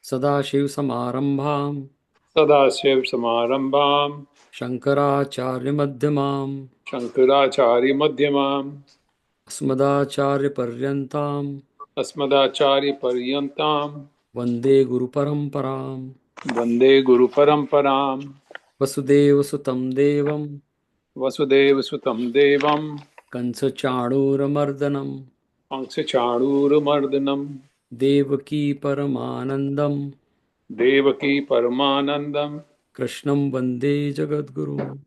सदाशिवसमारम्भाम् सदाशिवसमारम्भाम् शङ्कराचार्यमध्यमाम् शङ्कराचार्यमध्यमाम् अस्मदाचार्यपर्यन्ताम् अस्मदाचार्यपर्यन्ताम् वन्दे गुरुपरम्पराम्। वन्दे गुरुपरम्पराम्। वसुदेवसुतं देवम् वसुदेवसुतं देवम् कंसचाणूरमर्दनम् कंसचाणूरमर्दनम् देवकी परमानन्दम् देवकी परमानन्दम् कृष्णं वन्दे जगद्गुरुम्।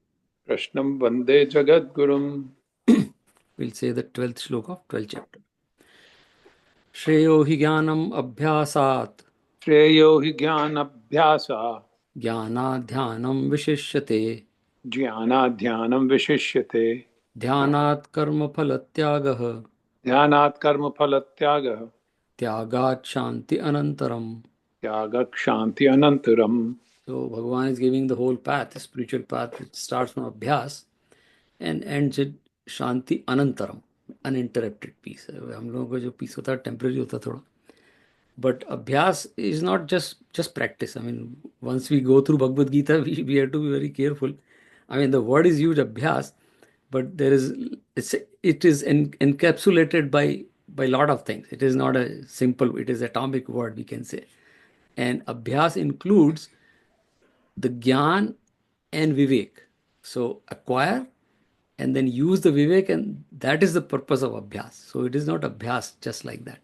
कृष्णं वन्दे जगद्गुरुम्। We'll say the 12th shloka of 12th chapter. श्रेयो हि ज्ञानम् अभ्यासात् श्रेयो हि ज्ञानाभ्यासा ज्ञानाध्यानं विशिष्यते। ज्ञानाध्यानं विशिष्यते। ध्यानात् कर्मफलत्यागः ध्यानात् कर्मफलत्यागः त्यागात् शान्ति अनन्तरम्। त्यागक्षान्ति अनन्तरम्। So Bhagavan is giving the whole path, the spiritual path, which starts from Abhyas and ends with Shanti Anantaram, uninterrupted peace. हम लोगों को जो peace होता है temporary होता है थोड़ा. But Abhyas is not just practice. I mean, once we go through Bhagavad Gita, we have to be very careful. I mean, the word is used Abhyas, but it is encapsulated by lot of things. It is not a simple, it is atomic word, we can say. And Abhyas includes the Gyan and Vivek. So acquire and then use the Vivek, and that is the purpose of Abhyas. So it is not Abhyas just like that.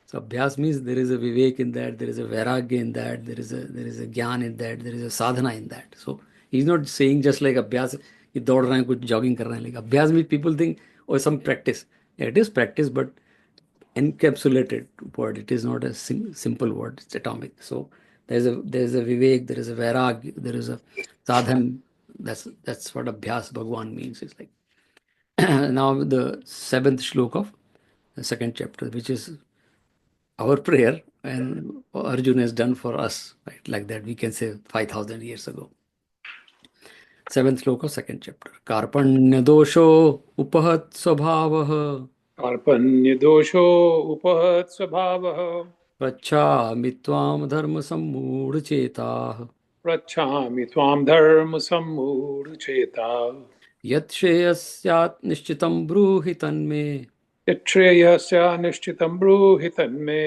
So Abhyas means there is a Vivek in that, there is a Vairagya in that, there is a Gyan in that, there is a sadhana in that. So he's not saying just like Abhyas, कि दौड़ रहे हैं कुछ jogging कर रहे हैं. Like Abhyas means people think, oh, some practice. Yeah, it is practice, but encapsulated word. It is not a simple word. It's atomic. So there's a vivek, there is a vairag, there is a sadhan. That's what abhyas Bhagwan means. It's like now the seventh shloka of the second chapter, which is our prayer and Arjuna has done for us, right? Like that we can say 5,000 years ago. Seventh shloka, second chapter. Karpanya dosho upahat swabhavah कार्पण्यदोषो उपहत्स्वभावः पृच्छामि त्वां धर्मसम्मूढचेताः पृच्छामि त्वां धर्मसम्मूढचेता। यत् श्रेयस्यात् निश्चितं ब्रूहि तन्मे यच्छ्रेयस्य निश्चितं ब्रूहि तन्मे।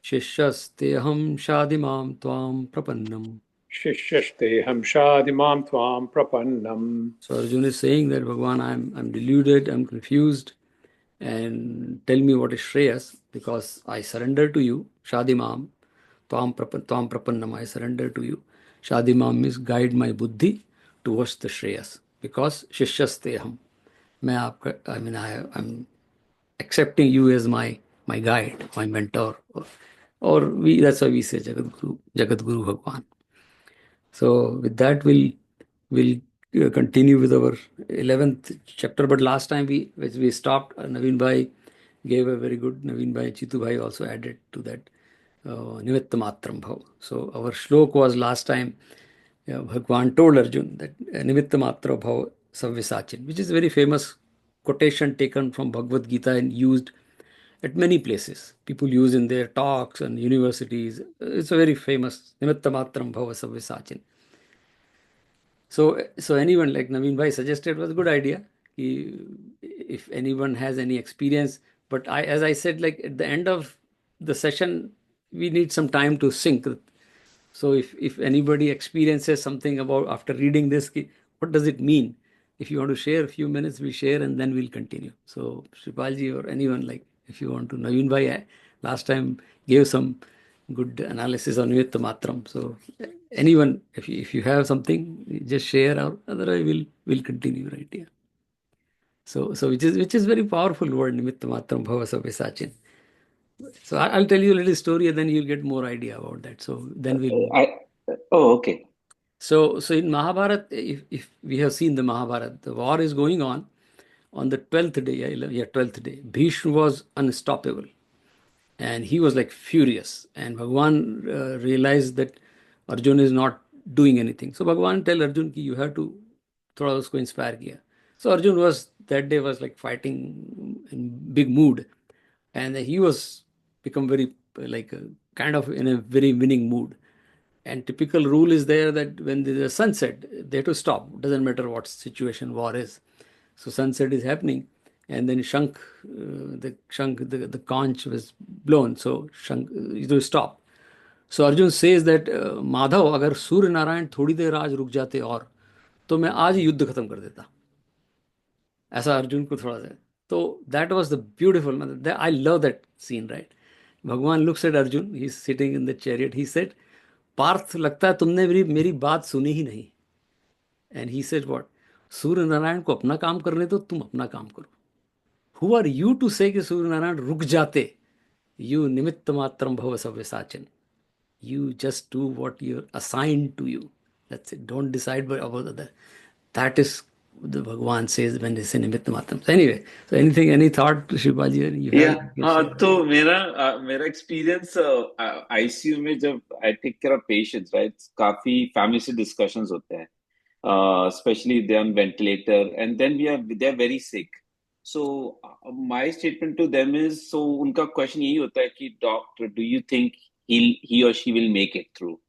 शिष्यस्तेऽहं शाधि मां त्वां प्रपन्नम्. शिष्यस्तेऽहं शाधिमां त्वां प्रपन्नम्। So Arjuna is saying that Bhagavan, I'm deluded, I'm confused, and tell me what is Shreyas, because I surrender to you. Shadimam, Tvam Prapannam, I surrender to you. Shadimam means guide my buddhi towards the Shreyas, because Shishyasteham. I'm accepting you as my guide, my mentor, or we that's why we say Jagat Guru Bhagwan. So with that, we'll continue with our 11th chapter. But last time we stopped, Naveen Bhai gave a very good. Naveen Bhai, Chitu Bhai also added to that Nimitta Matram Bhav. So our shlok was last time. Bhagwan told Arjun that Nimitta Matra Bhav Savvisachin, which is a very famous quotation taken from Bhagavad Gita and used at many places. People use in their talks and universities. It's a very famous Nimitta Matram Bhava Savvisachin. So anyone like Naveen Bhai suggested was a good idea. If anyone has any experience, but as I said, like at the end of the session, we need some time to sync. So if anybody experiences something about after reading this, what does it mean? If you want to share a few minutes, we share and then we'll continue. So Shripalji or anyone, like if you want to, Naveen Bhai last time gave some good analysis on Nimitta Matram. So anyone, if you have something, just share, or otherwise we'll continue right here. So which is very powerful word, Nimitta Matram Bhava Sabhisachin. So I'll tell you a little story and then you'll get more idea about that. So then we'll. I oh, okay. So in Mahabharata, if we have seen the Mahabharata, the war is going on the 12th day, yeah, 12th day. Bhishma was unstoppable and he was like furious. And Bhagwan realized that Arjun is not doing anything. So Bhagwan tell Arjun ki you have to थोड़ा उसको inspire किया. So Arjun was that day was like fighting in big mood, and he was become very like kind of in a very winning mood. And typical rule is there that when there's a sunset, they have to stop. Doesn't matter what situation war is. So sunset is happening, and then the conch was blown. So Shank, it will stop. So Arjun says that Madhav अगर सूर्य नारायण थोड़ी देर आज रुक जाते और तो मैं आज ही युद्ध खत्म कर देता. ऐसा अर्जुन को थोड़ा सा. तो दैट वाज द ब्यूटीफुल, मतलब I love that scene, right. Bhagwan looks at Arjun, he is sitting in the chariot, he said Partha लगता है तुमने मेरी मेरी बात सुनी ही नहीं. And he said what, Surya Narayan को अपना काम करने दो, तुम अपना काम करो. हु आर यू टू से कि सूर्य नारायण रुक जाते. यू निमित्त मात्रम भव सव्यसाचन. You just do what you're assigned to you. That's it. Don't decide about other. That is the Bhagwan says when they say Nimitta Matram. So anyway, so anything, any thought, Shivaji, you have? हाँ, तो मेरा experience ICU में जब I take care of patients, right, काफी family से discussions होते हैं, especially they are on ventilator, and then they are very sick. So my statement to them is, so उनका क्वेश्चन यही होता है कि doctor, do you think he or she will make it through?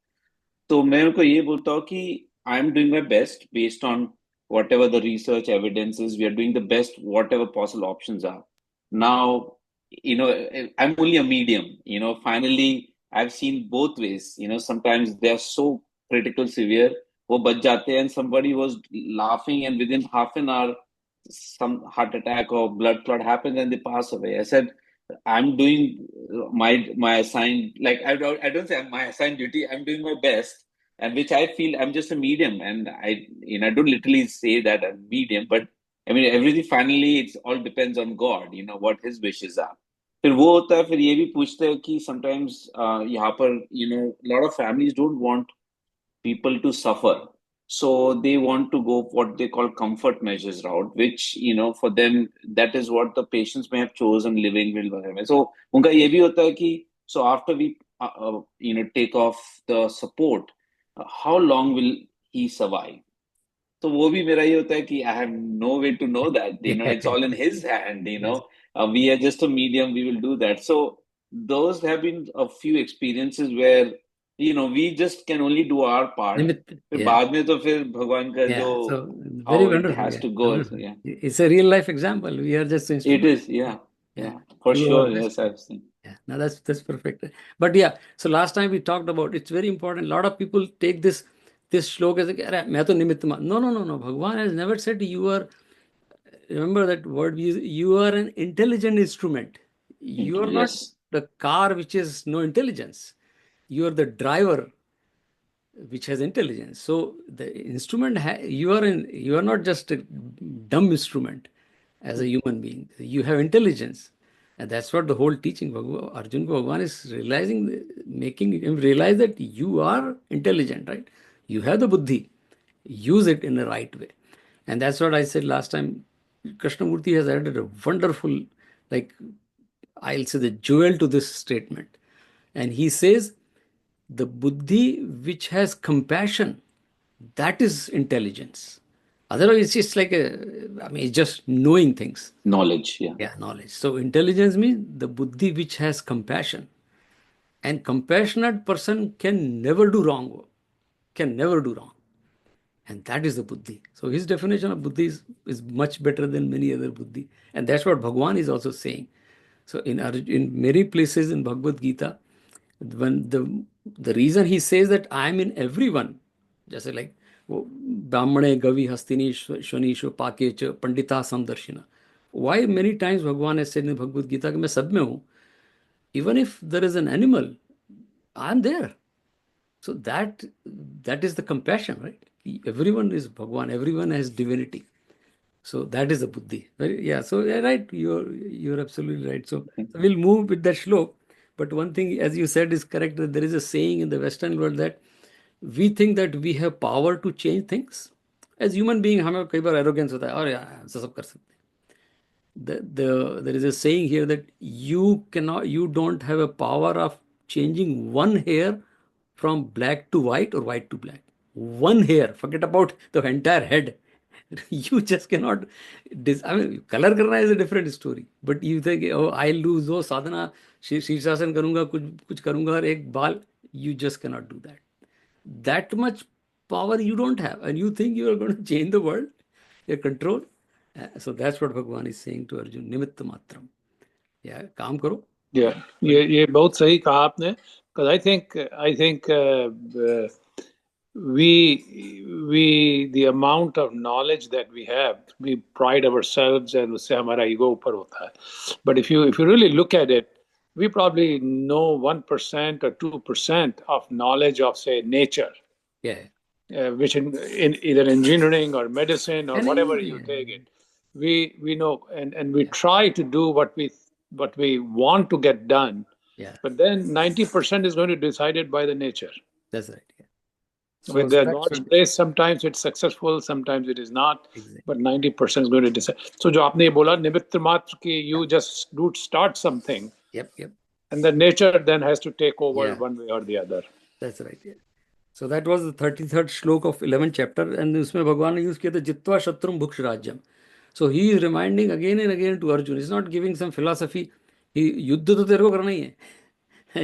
तो मैं उनको ये बोलता हूँ कि आई am doing my best based on whatever the research evidence is. We are doing the best whatever possible options are. Now, I'm only a medium. Finally I've seen both ways. Sometimes they are so critical, severe, वो बच जाते हैं, and somebody was laughing and within half an hour some heart attack or blood clot happens and they pass away. I said, I'm doing my assigned, like I don't say my assigned duty. I'm doing my best, and which I feel I'm just a medium, and I don't literally say that I'm medium, but I mean everything finally it's all depends on God. What His wishes are. फिर वो होता है, फिर ये भी पूछते हैं कि sometimes यहाँ पर lot of families don't want people to suffer. So they want to go what they call comfort measures route, which, for them, that is what the patients may have chosen living will. वगैरह. So उनका ये भी होता है कि, so after we, take off the support, how long will he survive? तो वो भी मेरा ये होता है कि I have no way to know that, it's all in his hand, we are just a medium, we will do that. So those have been a few experiences where we just can only do our part. फिर बाद में तो फिर भगवान का जो how very it wonderful, has to go. Yeah. It's a real life example. We are just It is, yeah, for sure. Yes, I've seen. Yeah, now that's perfect. But yeah, so last time we talked about, it's very important. A lot of people take this shlok as a, मैं तो निमित्त मात्र. No. Bhagwan has never said you are. Remember that word. You are an intelligent instrument. You are not the car which is no intelligence. You are the driver which has intelligence. So the instrument you are not just a dumb instrument as a human being. You have intelligence. And that's what the whole teaching Arjun Bhagwan is making him realize that you are intelligent, right? You have the buddhi. Use it in the right way. And that's what I said last time. Krishnamurti has added a wonderful, I'll say the jewel to this statement. And he says, the buddhi which has compassion, that is intelligence. Otherwise, it's like it's just knowing things. Knowledge, yeah. Yeah, knowledge. So intelligence means the buddhi which has compassion. And compassionate person can never do wrong. And that is the buddhi. So his definition of buddhi is much better than many other buddhi. And that's what Bhagwan is also saying. So in many places in Bhagavad Gita, when the reason he says that I am in everyone, just like Brahmane, Gavi, Hastini, Shvanisho, Pakecha, Pandita, Samdarshina. Why many times Bhagwan has said in Bhagavad Gita, मैं सब में हूँ. Even if there is an animal, I am there. So that is the compassion, right? Everyone is Bhagwan, everyone has divinity. So that is the buddhi. Yeah, so right, you're absolutely right. So we'll move with that shlok. But one thing, as you said, is correct, that there is a saying in the Western world that we think that we have power to change things. As human being, हमें कई बार arrogance होता है, और यार ऐसा सब कर सकते हैं. There is a saying here that you don't have a power of changing one hair from black to white or white to black. One hair, forget about the entire head. You just cannot. I mean, color करना is a different story. But you think, oh, I'll do so sadhana, शीर्षासन करूंगा, कुछ करूंगा और एक बाल. You just cannot do that. That much power you don't have, and you think you are going to change the world, your control. So that's what Bhagwan is saying to Arjun. Nimitta matram. Yeah, काम करो. Yeah, ये बहुत सही कहा आपने. Because I think the amount of knowledge that we have, we pride ourselves and उससे हमारा ego ऊपर होता है. But if you really look at it, we probably know 1% or 2% of knowledge of, say, nature. Yeah. Which in either engineering or medicine or And whatever you take it, we know, and we try to do what we want to get done. Yeah. But then 90% is going to be decided by the nature. That's right. Yeah. With the God's grace, sometimes it's successful, sometimes it is not. Exactly. But 90% is going to decide. So जो आपने बोला निमित्त मात्र कि you just do start something. Yep. And the nature then has to take over Yeah. one way or the other. That's right. Yeah. So that was the 33rd श्लोक of 11th chapter, and उसमें भगवान ने use किया था जित्वा शत्रुम भुक्ष राज्यम. So he is reminding again and again to Arjun. He's not giving some philosophy. युद्ध तो तेरे को करना ही है.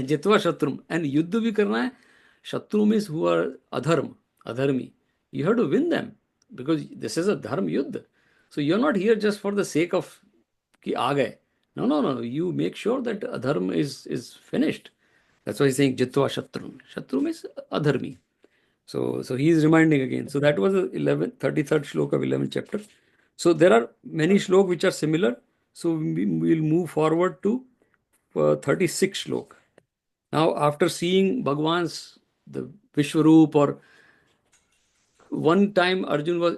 जित्वा शत्रुम, and युद्ध भी करना है. शत्रु means who are adharmi. You have to win them because this is a dharma युद्ध. So you're not here just for the sake of कि आ गए. No. You make sure that adharma is finished. That's why he's saying jitva shatrun. Shatru means adharmi. So he is reminding again. So that was the 33rd shloka of 11th chapter. So there are many shlokas which are similar. So we will move forward to 36th shloka. Now after seeing Bhagwan's the Vishwaroop, or one time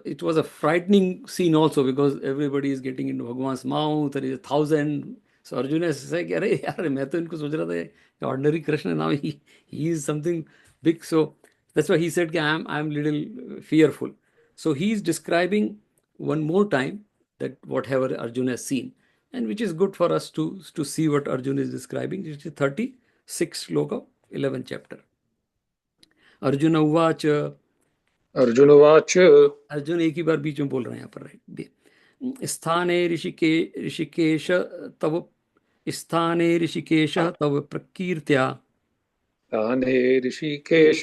it was a frightening scene also because everybody is getting into Bhagwan's mouth. There is 1,000. So Arjuna is saying, अरे यार मैं तो इनको सोच रहा था ordinary Krishna, now he is something big. So that's why he said I'm little fearful. So he is describing one more time that whatever Arjuna has seen, and which is good for us to see what Arjuna is describing. Which is 36th shloka, 11th chapter. Arjuna uvacha. Arjun उवाच. अर्जुन एक ही बार बीच में बोल रहे हैं यहाँ पर, right. स्थाने ऋषिकेश तव प्रकीर्त्या. स्थाने ऋषिकेश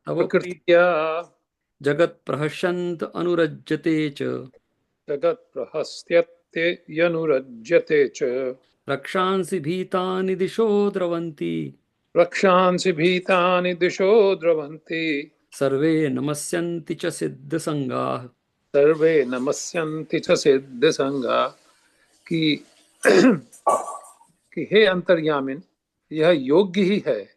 प्रकृत्या. जगत् प्रहसन्त अनुरज्यते च. जगत् प्रहस्यत्यनुरज्यते च. रक्षांसि भीतानि दिशो द्रवन्ति. रक्षांसि भीतानि दिशो द्रवन्ति. सर्वे नमस्यन्ति च सिद्धसंगाः. सर्वे नमस्यन्ति च सिद्धसंगाः. कि हे अंतर्यामिन, यह योग्य ही है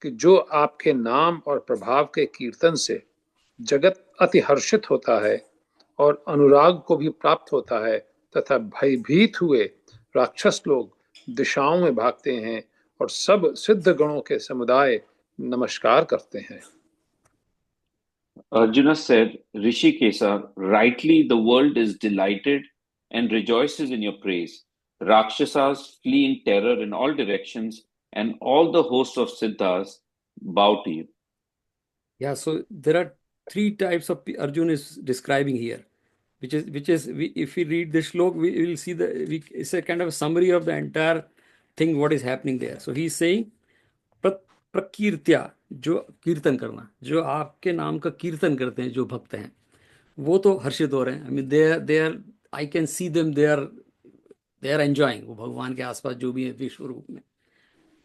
कि जो आपके नाम और प्रभाव के कीर्तन से जगत अति हर्षित होता है और अनुराग को भी प्राप्त होता है, तथा भयभीत हुए राक्षस लोग दिशाओं में भागते हैं और सब सिद्ध गणों के समुदाय नमस्कार करते हैं. Arjuna said, Rishikesa, rightly the world is delighted and rejoices in your praise. Rakshasas flee in terror in all directions, and all the hosts of Siddhas bow to you. Yeah, so there are three types of Arjuna is describing here, which is if we read this shlok, we will see it's a kind of a summary of the entire thing, what is happening there. So he is saying, प्रकीर्त्या, जो कीर्तन करना, जो आपके नाम का कीर्तन करते हैं जो भक्त हैं, वो तो हर्षित हो रहे हैं. I mean they are I can see them, they are enjoying. वो भगवान के आसपास जो भी है विश्व रूप में.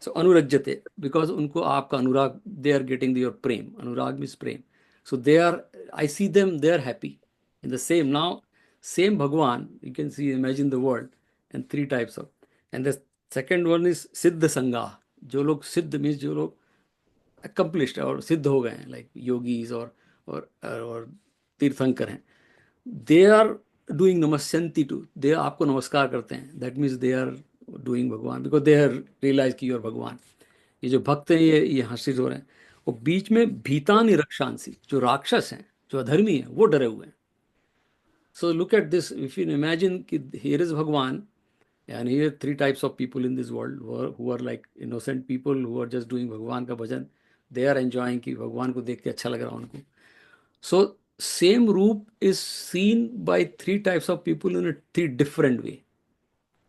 सो अनुरज्यते, बिकॉज उनको आपका अनुराग, they are getting your prem. Anurag means prem. So they are, I see them, they are happy in the same. Now same Bhagwan, you can see, imagine the world and three types of. And the second one is सिद्ध संगा. जो लोग सिद्ध means जो लोग accomplished और सिद्ध हो गए हैं, लाइक योगीज और तीर्थंकर हैं, दे आर डूइंग नमस्यंती टू, दे आपको नमस्कार करते हैं. That means they are doing भगवान, बिकॉज दे हैव रियलाइज कि यूर भगवान। ये जो भक्त हैं ये हर्षित हो रहे हैं। और बीच में भीतानि रक्षांसी, जो राक्षस हैं, जो अधर्मी हैं, वो डरे हुए हैं। So look at this, if you imagine कि हियर इज भगवान, and here three types of people in this world who are like innocent people who are just doing भगवान का भजन, they are enjoying कि भगवान को देख के अच्छा लग रहा है उनको। So same रूप is seen by three types of people in a three different way.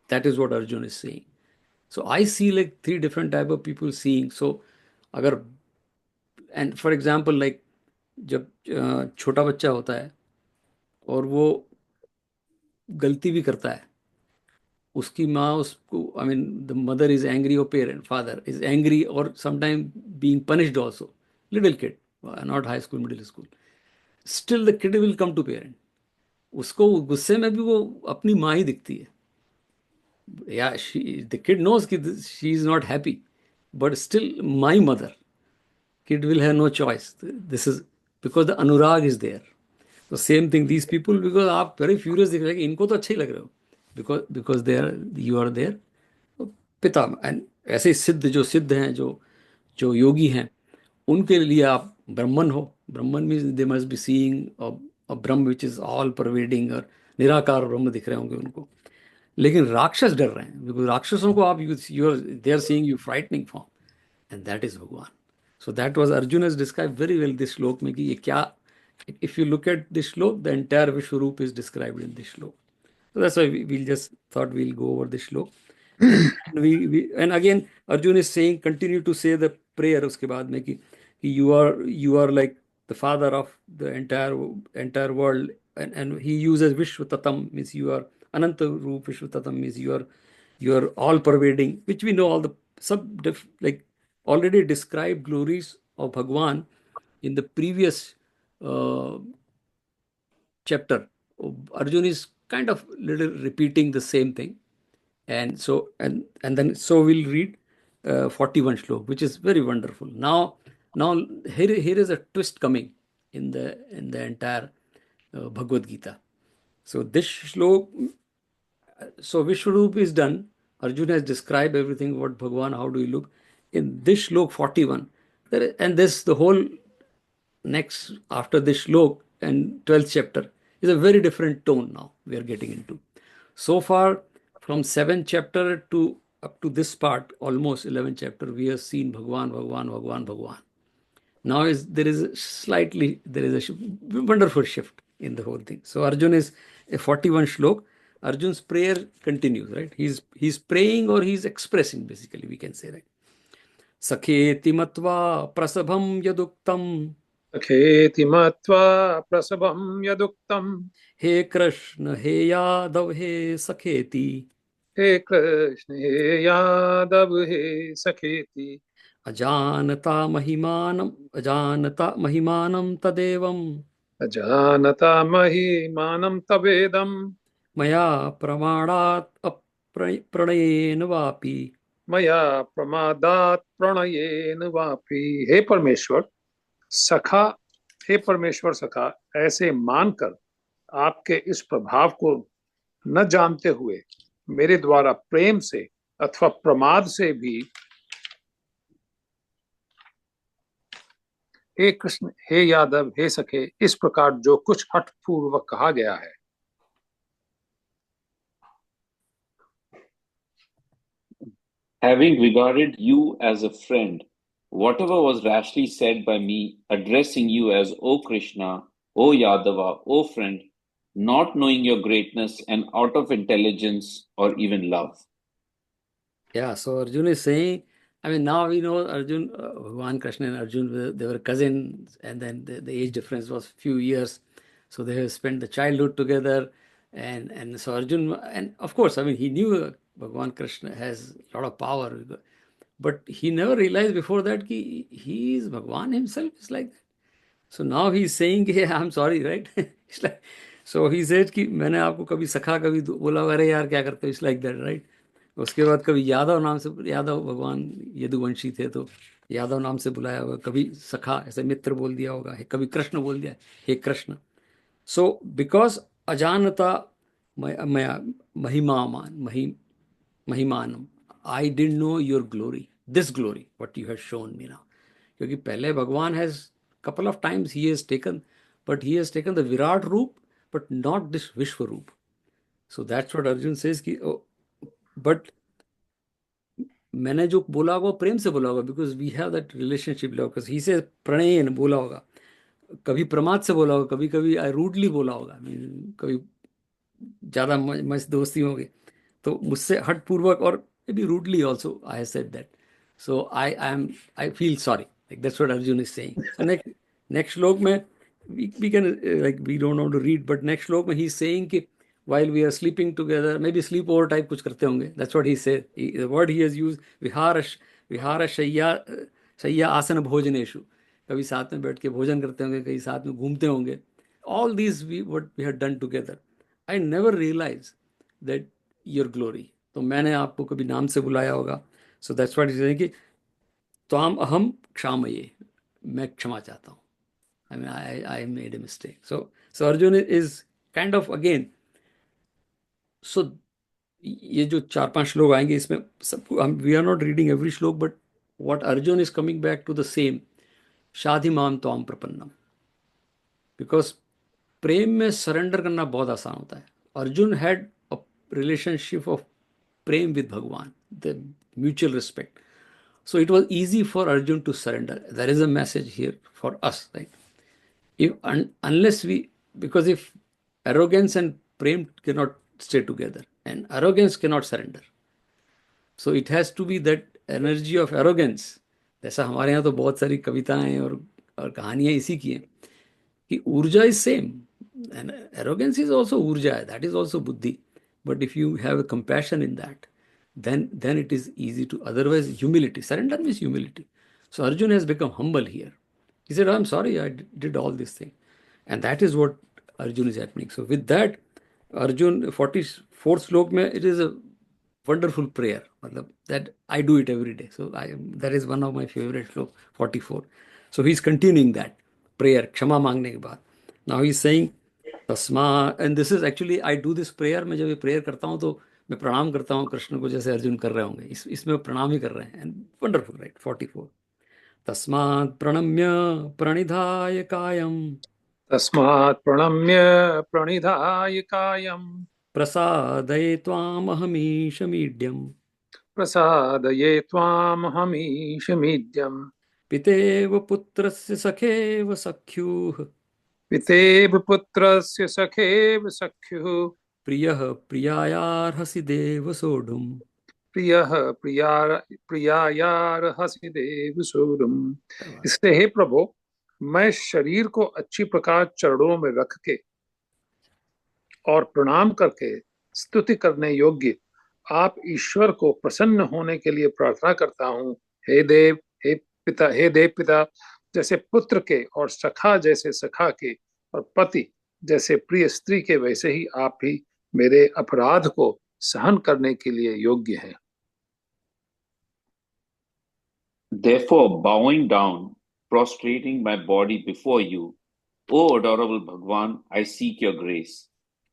That is what Arjun is saying. So I see like three different type of people seeing. So अगर, and for example like जब छोटा बच्चा होता है और वो गलती भी करता है, उसकी माँ उसको, I mean the mother is angry और पेरेंट फादर इज एंग्री और sometime being punished also, little kid, not high school middle school, still the kid will come to parent. उसको गुस्से में भी वो अपनी माँ ही दिखती है, या द किड नोज कि she is not happy, but still my mother, kid will have no choice. This is because the anurag is there. So same thing, these people, because आप very furious दिख रहे हैं कि इनको तो अच्छे ही लग रहे हो, because they are, you are there पिता। एंड ऐसे ही सिद्ध, जो सिद्ध हैं, जो जो योगी हैं, उनके लिए आप ब्रह्मन हो। Brahman means they must be seeing a Brahma which is all pervading, और निराकार ब्रह्म दिख रहे होंगे उनको। लेकिन राक्षस डर रहे हैं, बिकॉज राक्षसों को आप you are, they are seeing you frightening form, and that is Bhagwan. So that was Arjun has describe very well this shloka में कि ये क्या, if you look at this shloka the entire vishwa roop is described in this shloka. So that's why we'll just thought we'll go over this shloka. And again Arjun is saying, continue to say the prayer उसके बाद में कि you are like the father of the entire world, and he uses Vishwatatam, means you are Ananta Roop. Vishwatatam means you are all pervading, which we know all the like already described glories of Bhagwan in the previous uh, chapter. Arjun is kind of little repeating the same thing, and so and then so we'll read 41 shlok, which is very wonderful. Now here is a twist coming in the entire Bhagavad Gita. So this shlok, so Vishwarup is done. Arjuna has described everything what Bhagwan, how do you look. In this shlok 41, and this the whole next after this shlok and 12th chapter is a very different tone now we are getting into. So far from 7th chapter to up to this part, almost 11th chapter, we have seen Bhagwan, Bhagwan, Bhagwan, Bhagwan. Now there is a wonderful shift in the whole thing. So Arjun is a 41 shlok. Arjun's prayer continues, right? He's praying, or he's expressing, basically we can say, right? Sakheti matva prasabham yaduktam, सखेति मत्वा प्रसभं यदुक्तम्, हे कृष्ण हे यादव हे सखेति, हे कृष्ण हे यादव हे सखेति, अजानता महिमानं तदेवं, अजानता महिमानं तवेदं, मया प्रमाणात् प्रणयेन वापि। मया प्रमादात् प्रणयेन वापि। हे परमेश्वर सखा, हे परमेश्वर सखा, ऐसे मानकर आपके इस प्रभाव को न जानते हुए मेरे द्वारा प्रेम से अथवा प्रमाद से भी, हे कृष्ण हे यादव हे सखे, इस प्रकार जो कुछ हठ पूर्वक कहा गया है। Having regarded you as a friend, whatever was rashly said by me, addressing you as O Krishna, O Yadava, O friend, not knowing your greatness and out of intelligence or even love. Yeah, so Arjun is saying, I mean, now we know Arjun, Bhagwan Krishna and Arjun, they were cousins, and then the age difference was few years. So they have spent the childhood together. And so Arjun, and of course, I mean, he knew Bhagwan Krishna has a lot of power, but he never realized before that कि he is Bhagwan himself is like that. So now he's saying कि I'm sorry, right? It's like, so he said कि मैंने आपको कभी सखा कभी बोला, अरे यार क्या करते हो, it's like that, right? उसके बाद कभी यादव नाम से, यादव भगवान यदुवंशी थे तो यादव नाम से बुलाया होगा, कभी सखा ऐसे मित्र बोल दिया होगा, कभी कृष्ण बोल दिया, हे कृष्ण। सो बिकॉज अजानता महिमामान महिमानम, I didn't know your glory, this glory what you have shown me now. क्योंकि पहले भगवान हैज couple of times he has taken, but he has taken the Virat roop, but not this Vishwa roop. So that's what Arjun says कि oh, but मैंने जो बोला होगा प्रेम से बोला होगा, because we have that relationship, because he से प्रणयन बोला होगा, कभी प्रमाद से बोला होगा, कभी कभी आई रूडली बोला होगा, कभी ज़्यादा मस्त दोस्ती होगी तो मुझसे हटपूर्वक, और may be rudely also I have said that. So I feel sorry, like that's what Arjun is saying. So next श्लोक में we can like we don't want to read, but next श्लोक में he is saying कि while we are sleeping together, maybe sleep over type कुछ करते होंगे, that's what he said. The word he has used, विहार शय्या आसन भोजनेषु, कभी साथ में बैठ के भोजन करते होंगे, कहीं साथ में घूमते होंगे. All these what we had done together. I never realized that your glory. तो मैंने आपको कभी नाम से बुलाया होगा. So that's what he is saying कि त्वाम अहम क्षामये, मैं क्षमा चाहता हूँ. I mean, I made a mistake. So Arjun is kind of again. So ये जो 4-5 श्लोक आएंगे इसमें सब हम, we are not reading every श्लोक, but what Arjun is coming back to the same, शाधि माम त्वाम प्रपन्नम. Because प्रेम में सरेंडर करना बहुत आसान होता है. Arjun had a relationship of prem with Bhagwan, the mutual respect. So it was easy for Arjun to surrender. There is a message here for us, right? Unless we, because if arrogance and prem cannot stay together, and arrogance cannot surrender, so it has to be that energy of arrogance. जैसा हमारे यहाँ तो बहुत सारी कविताएं और कहानियां इसी की हैं कि ऊर्जा is same, and arrogance is also ऊर्जा, that is also buddhi. But if you have a compassion in that, then it is easy to. Otherwise, humility, surrender means humility. So Arjun has become humble here. He said, I'm sorry, I did all this thing. And that is what Arjun is happening. So with that, Arjun, 44th slok mein, it is a wonderful prayer. That I do it every day. So that is one of my favorite slok, 44. So he's continuing that prayer, क्षमा मांगने के बाद. Now he's saying, तस्मा, and this is actually, I do this prayer, मैं जब ये prayer करता हूँ तो मैं प्रणाम करता हूँ कृष्ण को, जैसे अर्जुन कर रहे होंगे, इसमें प्रणाम ही कर रहे हैं. And wonderful, right? 44. तस्मात् प्रणम्य प्रणिधाय कायं, तस्मात् प्रणम्य प्रणिधाय कायं, प्रसादये त्वामहमीश मीड्यम्, प्रसादये त्वामहमीशमीड्यम्, पितेव पुत्रस्य सखेव सख्युः, पितेव पुत्रस्य सखेव सख्युः, प्रियः प्रियायार्हसि देव सोढुम्. प्रियः प्रियायार्हसि देव सोढुम्. इसलिए हे प्रभु, मैं शरीर को अच्छी प्रकार चरणों में रख के और प्रणाम करके स्तुति करने योग्य आप ईश्वर को प्रसन्न होने के लिए प्रार्थना करता हूँ. हे देव पिता, जैसे पुत्र के और सखा जैसे सखा के और पति जैसे प्रिय स्त्री के, वैसे ही आप भी मेरे अपराध को सहन करने के लिए योग्य हैं. Therefore, bowing down, prostrating my body before you, O adorable Bhagwan, I seek your grace.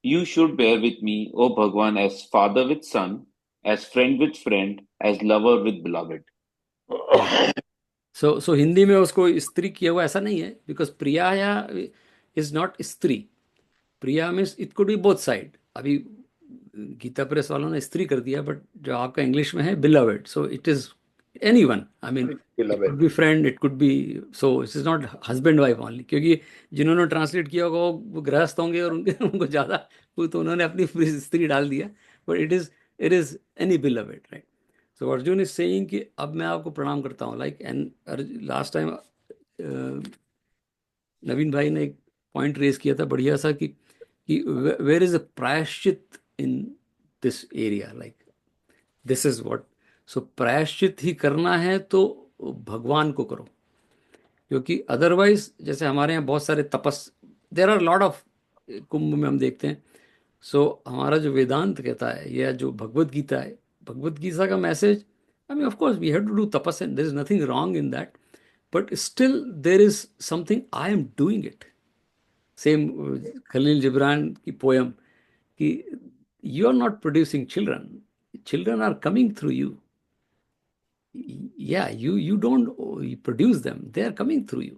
You should bear with me, O Bhagwan, as father with son, as friend with friend, as lover with beloved. So Hindi में उसको स्त्री किया हुआ ऐसा नहीं है, because Priya is not stri. Priya means it could be both side. अभी Gita press वालों ने स्त्री कर दिया, बट जो आपका इंग्लिश में है beloved, so it is anyone. I mean, it could be friend, it could be, so it is not husband wife only. क्योंकि जिन्होंने ट्रांसलेट किया होगा वो गृहस्थ होंगे और उनको ज़्यादा, वो तो उन्होंने अपनी स्त्री डाल दिया. But it is any beloved, right? So Arjun is saying कि अब मैं आपको प्रणाम करता हूँ. Like, and last time नवीन भाई ने एक पॉइंट रेज किया था बढ़िया सा कि where is a प्रायश्चित in this area, like this is what. सो प्रायश्चित ही करना है तो भगवान को करो, क्योंकि अदरवाइज जैसे हमारे यहाँ बहुत सारे देयर आर लॉट ऑफ, कुंभ में हम देखते हैं. सो हमारा जो वेदांत कहता है या जो भगवत गीता है, भगवत गीता का message, I mean of course we have to do tapasya, there is nothing wrong in that, but still there is something I am doing it. Same Khalil Gibran की पोयम कि you are not producing children, children are coming through you. Yeah, you don't you produce them, they are coming through you.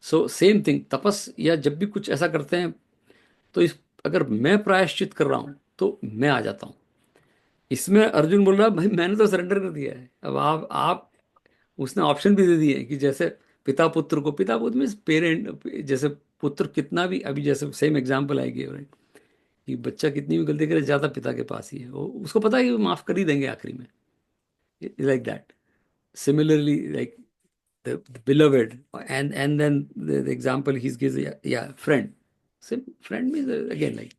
So same thing, तपस या जब भी कुछ ऐसा करते हैं, तो इस अगर मैं प्रायश्चित कर रहा हूं तो मैं आ जाता हूं इसमें। अर्जुन बोल रहा है भाई मैंने तो सरेंडर कर दिया है, अब आप उसने ऑप्शन भी दे दिए कि जैसे पिता पुत्र को, पिता पुत्र में पेरेंट, जैसे पुत्र कितना भी, अभी जैसे सेम एग्जांपल आएगी राइट, कि बच्चा कितनी भी गलती करे ज्यादा पिता के पास ही है, वो उसको पता है कि वो माफ कर ही देंगे आखिरी में, like that. Similarly, like the beloved, and then the example he gives, yeah, friend. Sim, friend means again like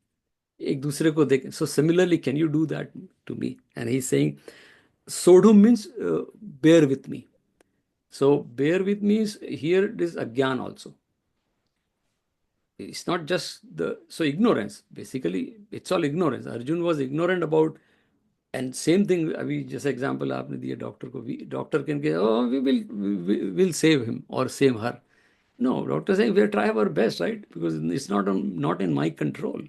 एक दूसरे को देख. So similarly, can you do that to me? And he's saying, sodhum means bear with me. So bear with me is here it is agyan also. It's not just so ignorance. Basically, it's all ignorance. Arjun was ignorant about. And same thing, अभी जैसे example आपने दिया doctor को, भी doctor can के we will save him और save her. No, doctor saying we are try our best, right, because it's not in my control,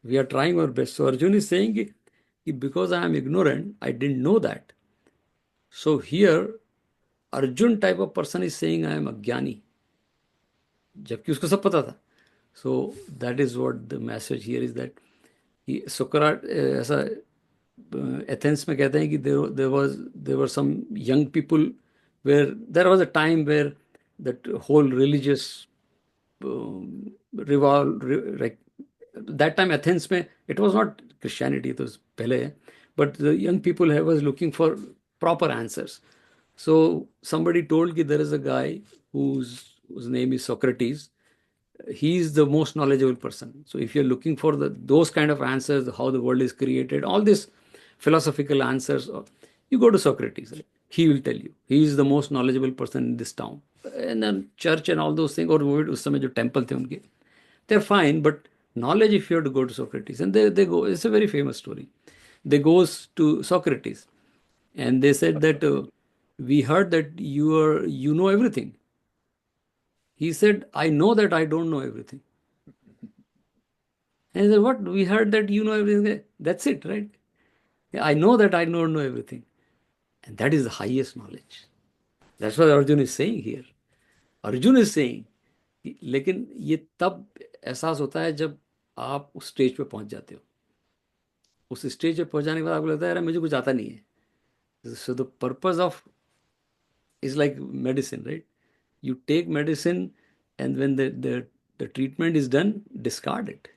we are trying our best. So Arjun is saying कि because I am ignorant, I didn't know that. So here Arjun type of person is saying I am अज्ञानी, जबकि उसको सब पता था. So that is what the message here is that. Socrates ऐसा Athens में कहते हैं कि there were some young people where there was a time where that whole religious revolve, that time Athens में इट वॉज नॉट क्रिश्चियनिटी, तो पहले है, but the young people was looking for proper answers. So somebody told that there is a guy whose name is Socrates. He is the most knowledgeable person. So if you're looking for those kind of answers, how the world is created, all these philosophical answers, you go to Socrates. Right? He will tell you. He is the most knowledgeable person in this town. And then church and all those things, or उस समय जो temple थे उनके, they're fine. But knowledge, if you have to go to Socrates, and they go. It's a very famous story. They goes to Socrates, and they said that we heard that you know everything. He said, I know that I don't know everything. And he said, what? We heard that you know everything. That's it, right? I know that I don't know everything. And that is the highest knowledge. That's what Arjun is saying here. Arjun is saying, लेकिन ये तब एहसास होता है जब आप उस stage पे पहुंच जाते हो. उस स्टेज पे पहुंचाने के बाद आपको लगता है यार मुझे कुछ आता नहीं है. So the purpose of is like medicine, right? You take medicine, and when the treatment is done, discard it.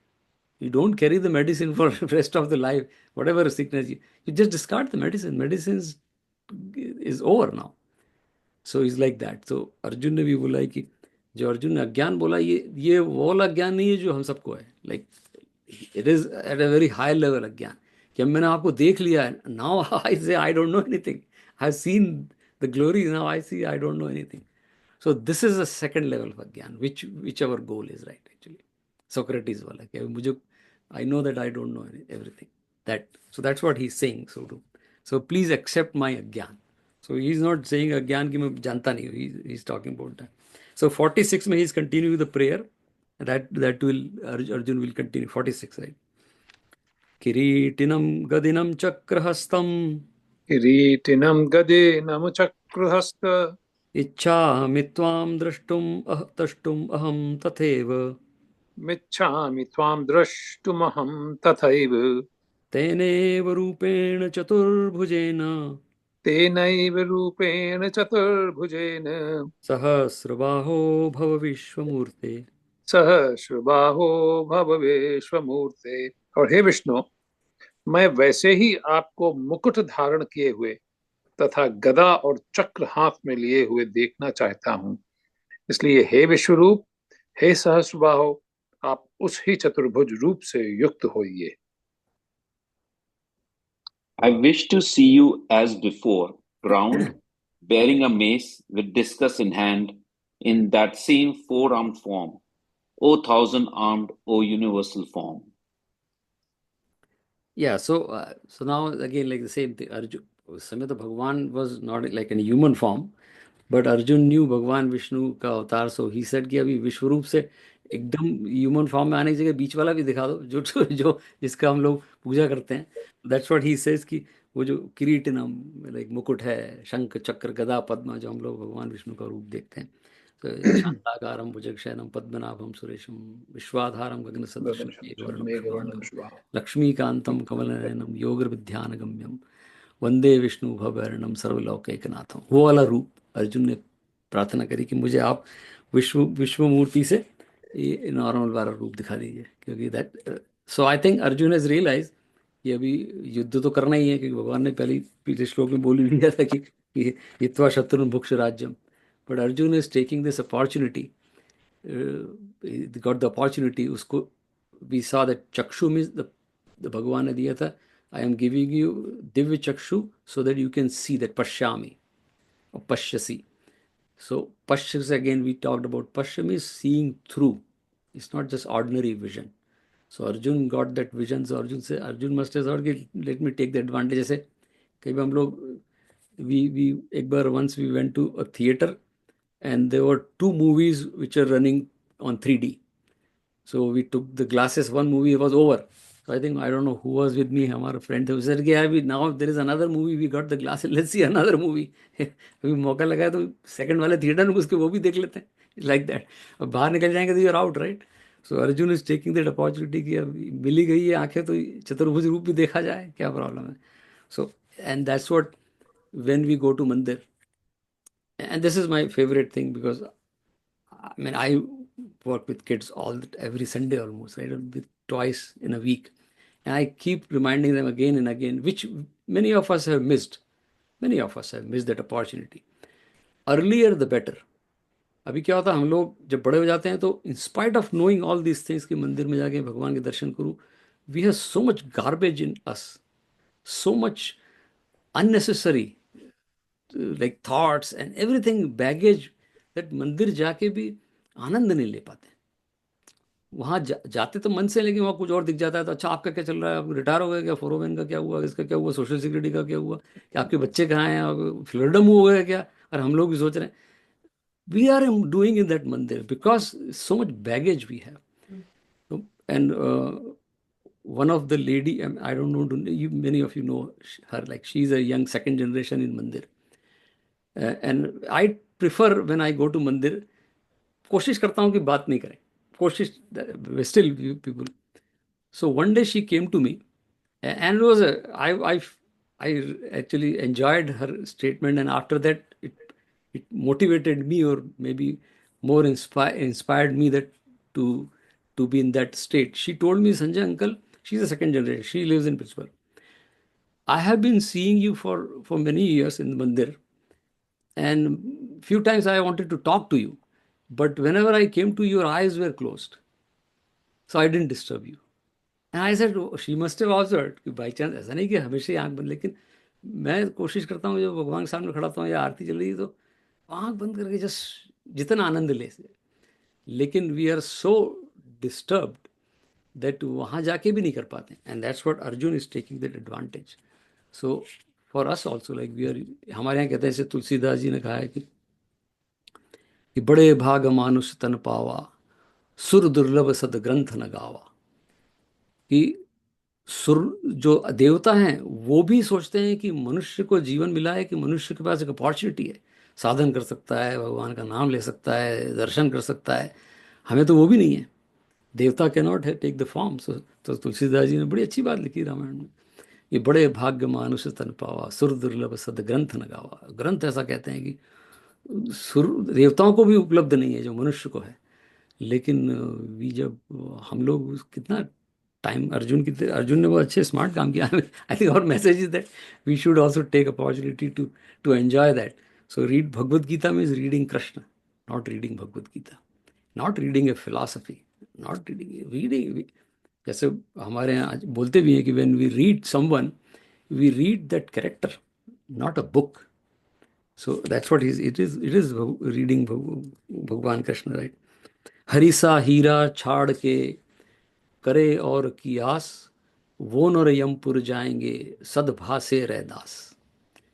You don't carry the medicine for the rest of the life, whatever sickness you just discard the medicine. Medicine is over now. So it's like that. So Arjun ने भी बोला है कि जो अर्जुन ने अज्ञान बोला, ये वो वाला अज्ञान नहीं है जो हम सबको है. Like it is at a very high level अज्ञान, कि अब मैंने आपको देख लिया है. Now I say I don't know anything. I've seen the glory. Now I see I don't know anything. So this is the second level of Agyan, which our goal is, right? Actually, Socrates wala कि मुझे I know that I don't know everything. So that's what he's saying. So please accept my Agyan. So he's not saying Agyan कि मैं जानता नहीं हूँ. He's talking about that. So 46 में he's continuing the prayer. That will Arjun will continue. 46, right? किरीटिनं गदिनं चक्रहस्तं किरीटिनं गदेनं चक्रहस्त इच्छामि त्वां द्रष्टुम् अहं तथैव मिच्छामि त्वां द्रष्टुमहं तथैव तेनैव रूपेण चतुर्भुजेन तेनैव रूपेण चतुर्भुजेन सहस्रबाहो भव विश्वमूर्ते. सहस्रबाहो भव विश्वमूर्ते. और हे विष्णु, मैं वैसे ही आपको मुकुट धारण किए हुए तथा गदा और चक्र हाथ में लिए हुए देखना चाहता हूं. इसलिए हे विश्वरूप, हे सहस्रबाहो, आप उस ही चतुर्भुज रूप से युक्त होइए. I wish to see you as before, crowned, bearing a mace with discus in hand, in that same four-armed form, O thousand-armed, O universal form. Yeah, so now again like the same thing. Arjun, उस समय तो भगवान was not like in human form, but Arjun knew भगवान विष्णु का अवतार. So he said कि अभी विश्वरूप से एकदम ह्यूमन फॉर्म में आने की जगह बीच वाला भी दिखा दो, जो जिसका हम लोग पूजा करते हैं. That's what he says कि वो जो किरीटिनम, लाइक मुकुट है, शंख चक्र गदा पद्मा, जो हम लोग भगवान विष्णु का रूप देखते हैं, तो शांताकारं भुजगशयनं पद्मनाभं सुरेशं विश्वाधारं गगनसदृशं मेघवर्णं मेघवर्णम शुभांगं शुभांगं। लक्ष्मीकान्तं कमलनयनं योगिर्विध्यानगम्यं वंदे विष्णु भवरणम सर्वलोकैकनाथम। वो वाला रूप अर्जुन ने प्रार्थना करी कि मुझे आप विश्व मूर्ति से ये नॉर्मल वाला रूप दिखा दीजिए, क्योंकि that, so I think Arjun has realise कि अभी युद्ध तो करना ही है, क्योंकि भगवान ने पहले पिछले श्लोक में बोल ही दिया था कि हित्वा शत्रु भुक्ष राज्यम। But Arjun is taking this opportunity, got the opportunity. उसको we saw that chakshu means the Bhagwan ने दिया था, I am giving you divya chakshu so that you can see that पश्यामी or pashyasi. So pashya is, again we talked about pashyam is seeing through. It's not just ordinary vision. So Arjun got that vision. So Arjun must have thought कि let me take the advantage. जैसे कई बार हम लोग we एक बार once we went to a theater and there were two movies which are running on 3D. So we took the glasses, one movie was over. So I think, I don't know who was with me, हमारा friend थे, said कि अभी now there is another movie, we got the glasses, let's see another movie. अभी मौका लगा है तो second वाले थिएटर में उसके वो भी देख लेते हैं, like that. अब बाहर निकल जाएंगे तो you're out, right? So Arjun is taking that opportunity कि अब मिली गई है आंखें तो चतुर्भुज रूप भी देखा जाए, क्या प्रॉब्लम है. So and that's what, when we go to mandir, and this is my favorite thing, because I mean, I work with kids every Sunday almost, right? With twice in a week. And I keep reminding them again and again, which many of us have missed. Many of us have missed that opportunity. Earlier the better. अभी क्या होता है, हम लोग जब बड़े हो जाते हैं तो in spite of knowing all these things कि मंदिर में जाके भगवान के दर्शन करूँ, we have so much garbage in us, so much unnecessary like thoughts and everything baggage, that मंदिर जाके भी आनंद नहीं ले पाते. वहाँ जाते तो मन से, लेकिन वहाँ कुछ और दिख जाता है. तो अच्छा आपका क्या चल रहा है, आप रिटायर हो गए क्या, 401 का क्या हुआ, इसका क्या हुआ, सोशल सिक्योरिटी का क्या हुआ, कि आपके बच्चे कहाँ हैं, फ्रीडम हो गया क्या. और हम लोग भी सोच रहे हैं, we are doing in that mandir because so much baggage we have. And one of the lady, I don't know, many of you know her, like she's a young second generation in mandir. And I prefer when I go to mandir, कोशिश करता हूँ कि बात नहीं करें, कोशिश, still people. So one day she came to me, and it was I actually enjoyed her statement, and after that it motivated me, or maybe more inspired me that to be in that state. She told me, Sanjay uncle, she's a second generation, she lives in Pittsburgh. I have been seeing you for many years in the mandir, and few times I wanted to talk to you, but whenever I came to you, your eyes were closed, so I didn't disturb you. And I said, oh, she must have observed कि by chance ऐसा नहीं कि हमेशा ही आंख बंद, लेकिन मैं कोशिश करता हूँ जब भगवान के सामने खड़ा होता हूँ या आरती चल रही है तो आंख बंद करके जस्ट जितना आनंद ले से. लेकिन we are so disturbed that वहाँ जाके भी नहीं कर पाते. And that's what Arjun is taking that advantage. So for us also, like we are, हमारे यहाँ कहते हैं, जैसे तुलसीदास जी ने कहा है कि बड़े भाग मानुष तन पावा, सुर दुर्लभ सद ग्रंथ न गावा. कि सुर जो देवता हैं वो भी सोचते हैं कि मनुष्य को जीवन मिला है, कि मनुष्य के पास एक अपॉर्चुनिटी है, साधन कर सकता है, भगवान का नाम ले सकता है, दर्शन कर सकता है. हमें तो वो भी नहीं है. देवता can not take the form. तो तुलसीदास जी ने बड़ी अच्छी बात लिखी रामायण में, ये बड़े भाग्य मानुष तन पावा, सुर दुर्लभ सद ग्रंथ न गावा. ग्रंथ ऐसा कहते हैं कि सुर देवताओं को भी उपलब्ध नहीं है जो मनुष्य को है. लेकिन वी जब हम लोग कितना टाइम, अर्जुन ने बहुत अच्छे स्मार्ट काम किया. I think our message is that we should also take opportunity to enjoy that. So read Bhagavad Gita means reading Krishna, not reading Bhagavad Gita, not reading a philosophy, not reading. जैसे हमारे यहाँ बोलते भी हैं कि when we read someone, we read that character, not a book. So that's what it is reading भगवान Krishna, right. हरिसा हीरा छाड़ के करे और की आस, वो नर यमपुर जाएंगे सदभासे रैदास.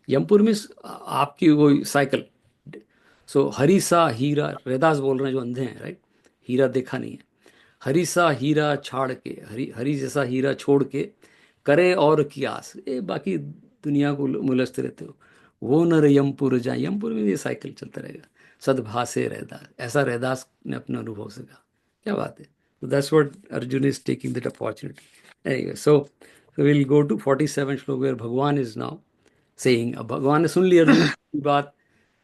यमपुर में आपकी वो साइकिल. सो हरिसा हीरा, रैदास बोल रहे हैं जो अंधे हैं, राइट. हीरा देखा नहीं है. हरिसा हीरा छाड़ के, हरी हरी जैसा हीरा छोड़ के, करे और की आस. ये बाकी दुनिया को मुलसते रहते हो। वो नर यमपुर जाए, यमपुर में ये साइकिल चलता रहेगा। सद्भासे रहदास, ऐसा रहदास ने अपने अनुभव से कहा। क्या बात है। So that's what Arjun is taking that opportunity. Anyway, so we'll go to 47 श्लोक where भगवान is now saying, अब भगवान ने सुन ली अर्जुन की बात,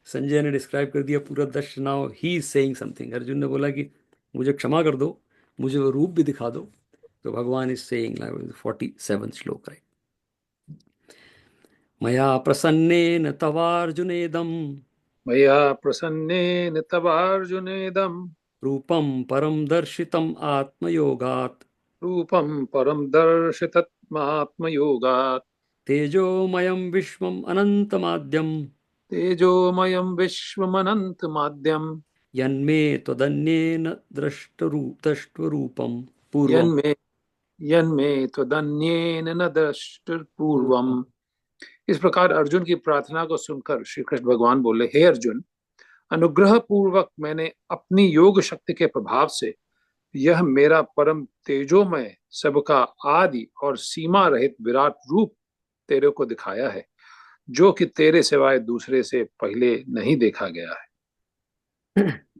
संजय ने डिस्क्राइब कर दिया पूरा दृश्य। Now he is saying something. Arjun ने बोला कि मुझे क्षमा कर दो, मुझे वो रूप भी दिखा दो। तो भगवान इज सेइंग 47 श्लोक, राइट। मया प्रसन्नेन तवार्जुनेदं मया प्रसन्नेन तवार्जुनेदं रूपं परं दर्शितम् आत्मयोगात् रूपं परं दर्शितमात्मयोगात् तेजोमयं विश्वम् अनन्तमाद्यं तेजोमयं विश्वमनन्तमाद्यं यन्मे त्वदन्येन द्रष्टरूपं पूर्वम् यन्मे यन्मे त्वदन्येन न द्रष्टुर्पूर्वम्। इस प्रकार अर्जुन की प्रार्थना को सुनकर श्री कृष्ण भगवान बोले, हे अर्जुन, अनुग्रह पूर्वक मैंने अपनी योग शक्ति के प्रभाव से यह मेरा परम तेजोमय, सबका आदि और सीमा रहित विराट रूप तेरे को दिखाया है, जो कि तेरे सिवाय दूसरे से पहले नहीं देखा गया है।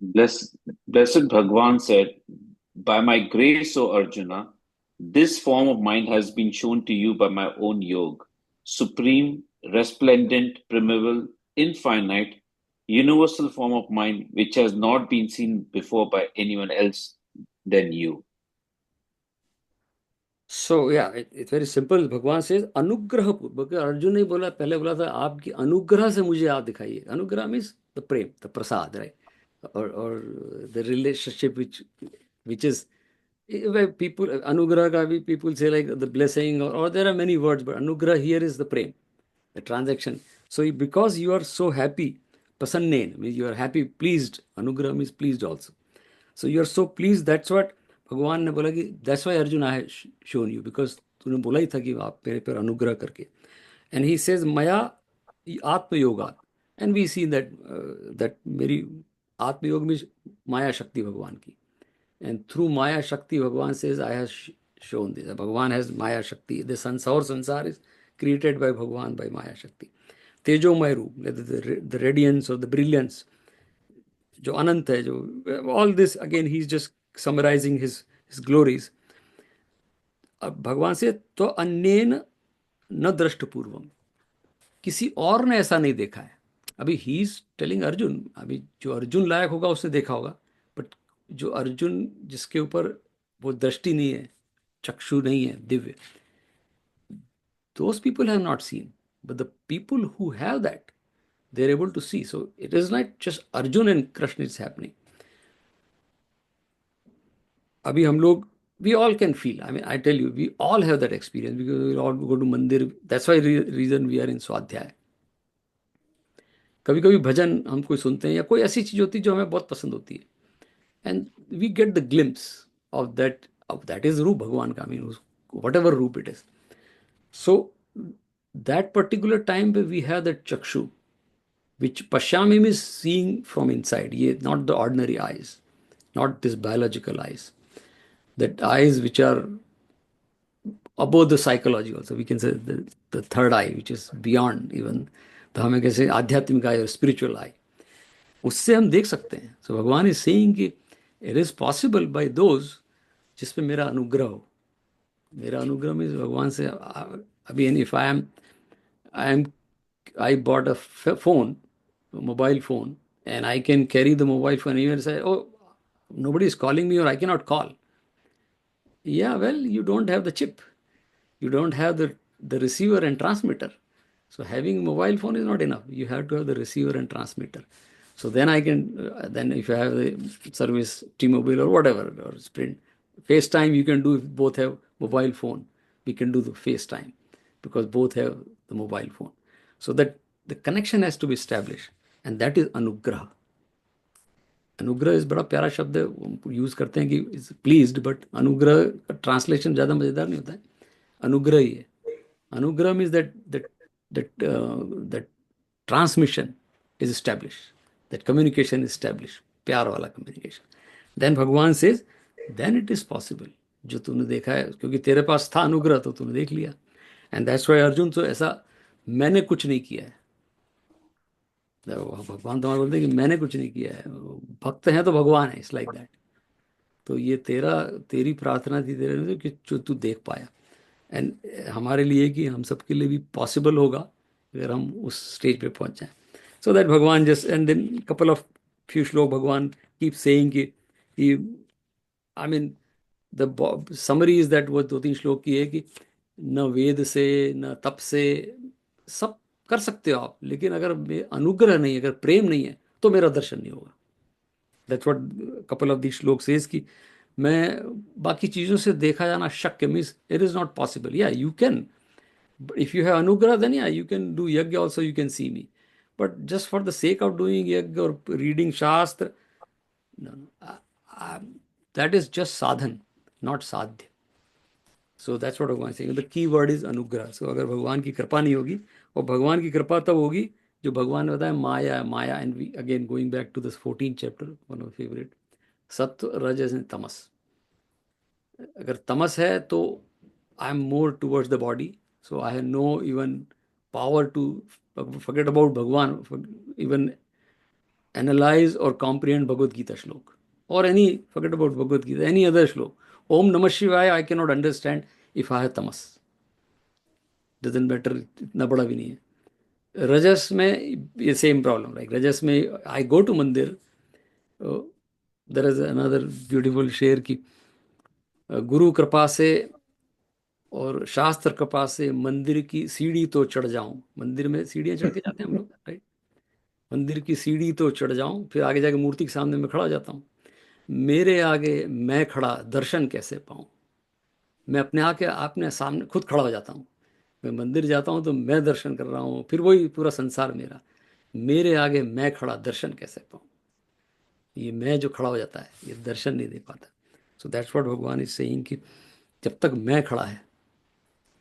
Blessed Bhagwan said, by my grace, O Arjuna, this form of mine has been shown to you by my own yoga, supreme, resplendent, primeval, infinite, universal form of mind, which has not been seen before by anyone else than you. So yeah, it's very simple. भगवान से अनुग्रह पूर्वक, अर्जुन ने बोला, पहले बोला था आपकी अनुग्रह से मुझे आप दिखाइए। Anugrah means the prem, the prasad, right, और the relationship which is people, anugrah ka bhi people say like the blessing, or there are many words, but anugrah here is the prem, the transaction. So because you are so happy, prasannen means you are happy, pleased. Anugrah means pleased also. So you are so pleased, that's what भगवान ने बोला कि that's why Arjun I have shown you, because तूने बोला ही था कि आप मेरे पर अनुग्रह करके. And he says maya atma yoga, and we see that that मेरी atma योग में माया शक्ति भगवान की. And through Maya Shakti, Bhagavan says, I have shown this. Bhagavan has Maya Shakti. The sansar is created by Bhagavan by Maya Shakti. Tejomay Roop, the radiance or the brilliance, jo Anant hai, jo, all this, again, he's just summarizing his glories. अब भगवान से तो अन्येन न दृष्ट पूर्वम, किसी और ने ऐसा नहीं देखा है। अभी ही इज टेलिंग अर्जुन, अभी जो अर्जुन लायक होगा उसने देखा होगा, बट जो अर्जुन जिसके ऊपर वो दृष्टि नहीं है, चक्षु नहीं है Divya, those people have not seen, but the people who have that, they're able to see. So it is not just Arjun and Krishna is happening. अभी हम लोग, we all can feel, I mean, I tell you, we all have that experience because we all go to mandir. That's why reason we are in स्वाध्याय. कभी कभी भजन हम कोई सुनते हैं या कोई ऐसी चीज होती है जो हमें बहुत पसंद होती है, and we get the glimpse of that is रूप भगवान का, I mean, whatever रूप it is. So that particular time where we have that chakshu, which pashyami means seeing from inside, not the ordinary eyes, not this biological eyes, that eyes which are above the psychology also, we can say the third eye, which is beyond even, तो हमें कैसे आध्यात्मिक आई और spiritual आई, उससे हम देख सकते हैं. सो भगवान इज सेइंग कि it is possible by those जिसपे मेरा अनुग्रह हो. मेरा अनुग्रह में भगवान से अभी, if I bought a phone, mobile phone, and I can carry the mobile phone anywhere, से ओ nobody is calling me or I cannot call. Yeah, well, you don't have the chip, you don't have the receiver and transmitter. So having mobile phone is not enough, you have to have the receiver and transmitter. So then I can then if you have the service T-Mobile or whatever, or Sprint, FaceTime you can do. If both have mobile phone, we can do the FaceTime because both have the mobile phone. So that the connection has to be established, and that is anugrah. अनुग्रह इस बड़ा प्यारा शब्द है, use करते हैं कि is pleased, but अनुग्रह का ट्रांसलेशन ज्यादा मजेदार नहीं होता है. अनुग्रह ही है. अनुग्रह means that transmission is established, that communication is established, प्यार वाला communication. Then भगवान says, then it is possible. जो तूने देखा है, क्योंकि तेरे पास था अनुग्रह तो तूने देख लिया. And that's why अर्जुन तो ऐसा मैंने कुछ नहीं किया है। भगवान तुम्हारे बोलते हैं कि मैंने कुछ नहीं किया है, भक्त हैं तो भगवान है, इट्स लाइक दैट। तो ये तेरी प्रार्थना थी तेरे लिए कि जो तू देख पाया। एंड हमारे लिए कि हम सबके लिए भी पॉसिबल होगा अगर हम उस स्टेज पे पहुंच जाएं। सो दैट भगवान just and then couple of few श्लोक भगवान कीप सेइंग कि I mean the summary is that, वो 2-3 श्लोक की है कि न वेद से न तप से सब कर सकते हो आप, लेकिन अगर अनुग्रह नहीं, अगर प्रेम नहीं है तो मेरा दर्शन नहीं होगा। That's what couple of the श्लोक सेज कि मैं बाकी चीज़ों से देखा जाना शक्य, means it is not possible. या you can, if you have anugrah, then yeah, you can do yajna also, you can see me. But just for the sake of doing yajna or reading shastra, no, no. That is just sadhan, not sadhya. So that's what Bhagwan is saying. The key word is anugrah. So अगर भगवान की कृपा नहीं होगी, और भगवान की कृपा तब होगी जो भगवान ने बताया माया, माया। And we again going back to this 14th chapter, one of favourite, sattva rajas and tamas. अगर तमस है तो I am more towards the body, so I have no even power to forget about Bhagwan, even analyse और कॉम्प्रिहेंड भगवत गीता श्लोक और any, forget about Bhagavad Gita, any other shloka. Om Namah Shivaya I can not understand if I have tamas, doesn't matter, इतना बड़ा भी नहीं है। रजस में ये सेम प्रॉब्लम, लाइक रजस में आई गो टू मंदिर, देयर इज अनदर ब्यूटीफुल शेर की गुरु कृपा से और शास्त्र कृपा से मंदिर की सीढ़ी तो चढ़ जाऊं। मंदिर में सीढ़ियां चढ़ के जाते हैं हम लोग, राइट? मंदिर की सीढ़ी तो चढ़ जाऊं, फिर आगे जाके मूर्ति के सामने मैं खड़ा हो जाता हूँ। मेरे आगे मैं खड़ा दर्शन कैसे पाऊं? मैं अपने आके अपने सामने खुद खड़ा हो जाता हूँ। मैं मंदिर जाता हूँ तो मैं दर्शन कर रहा हूँ, फिर वही पूरा संसार मेरा, मेरे आगे मैं खड़ा दर्शन कैसे पाऊं? ये मैं जो खड़ा हो जाता है ये दर्शन नहीं दे पाता। सो that's what Bhagwan is saying कि जब तक मैं खड़ा है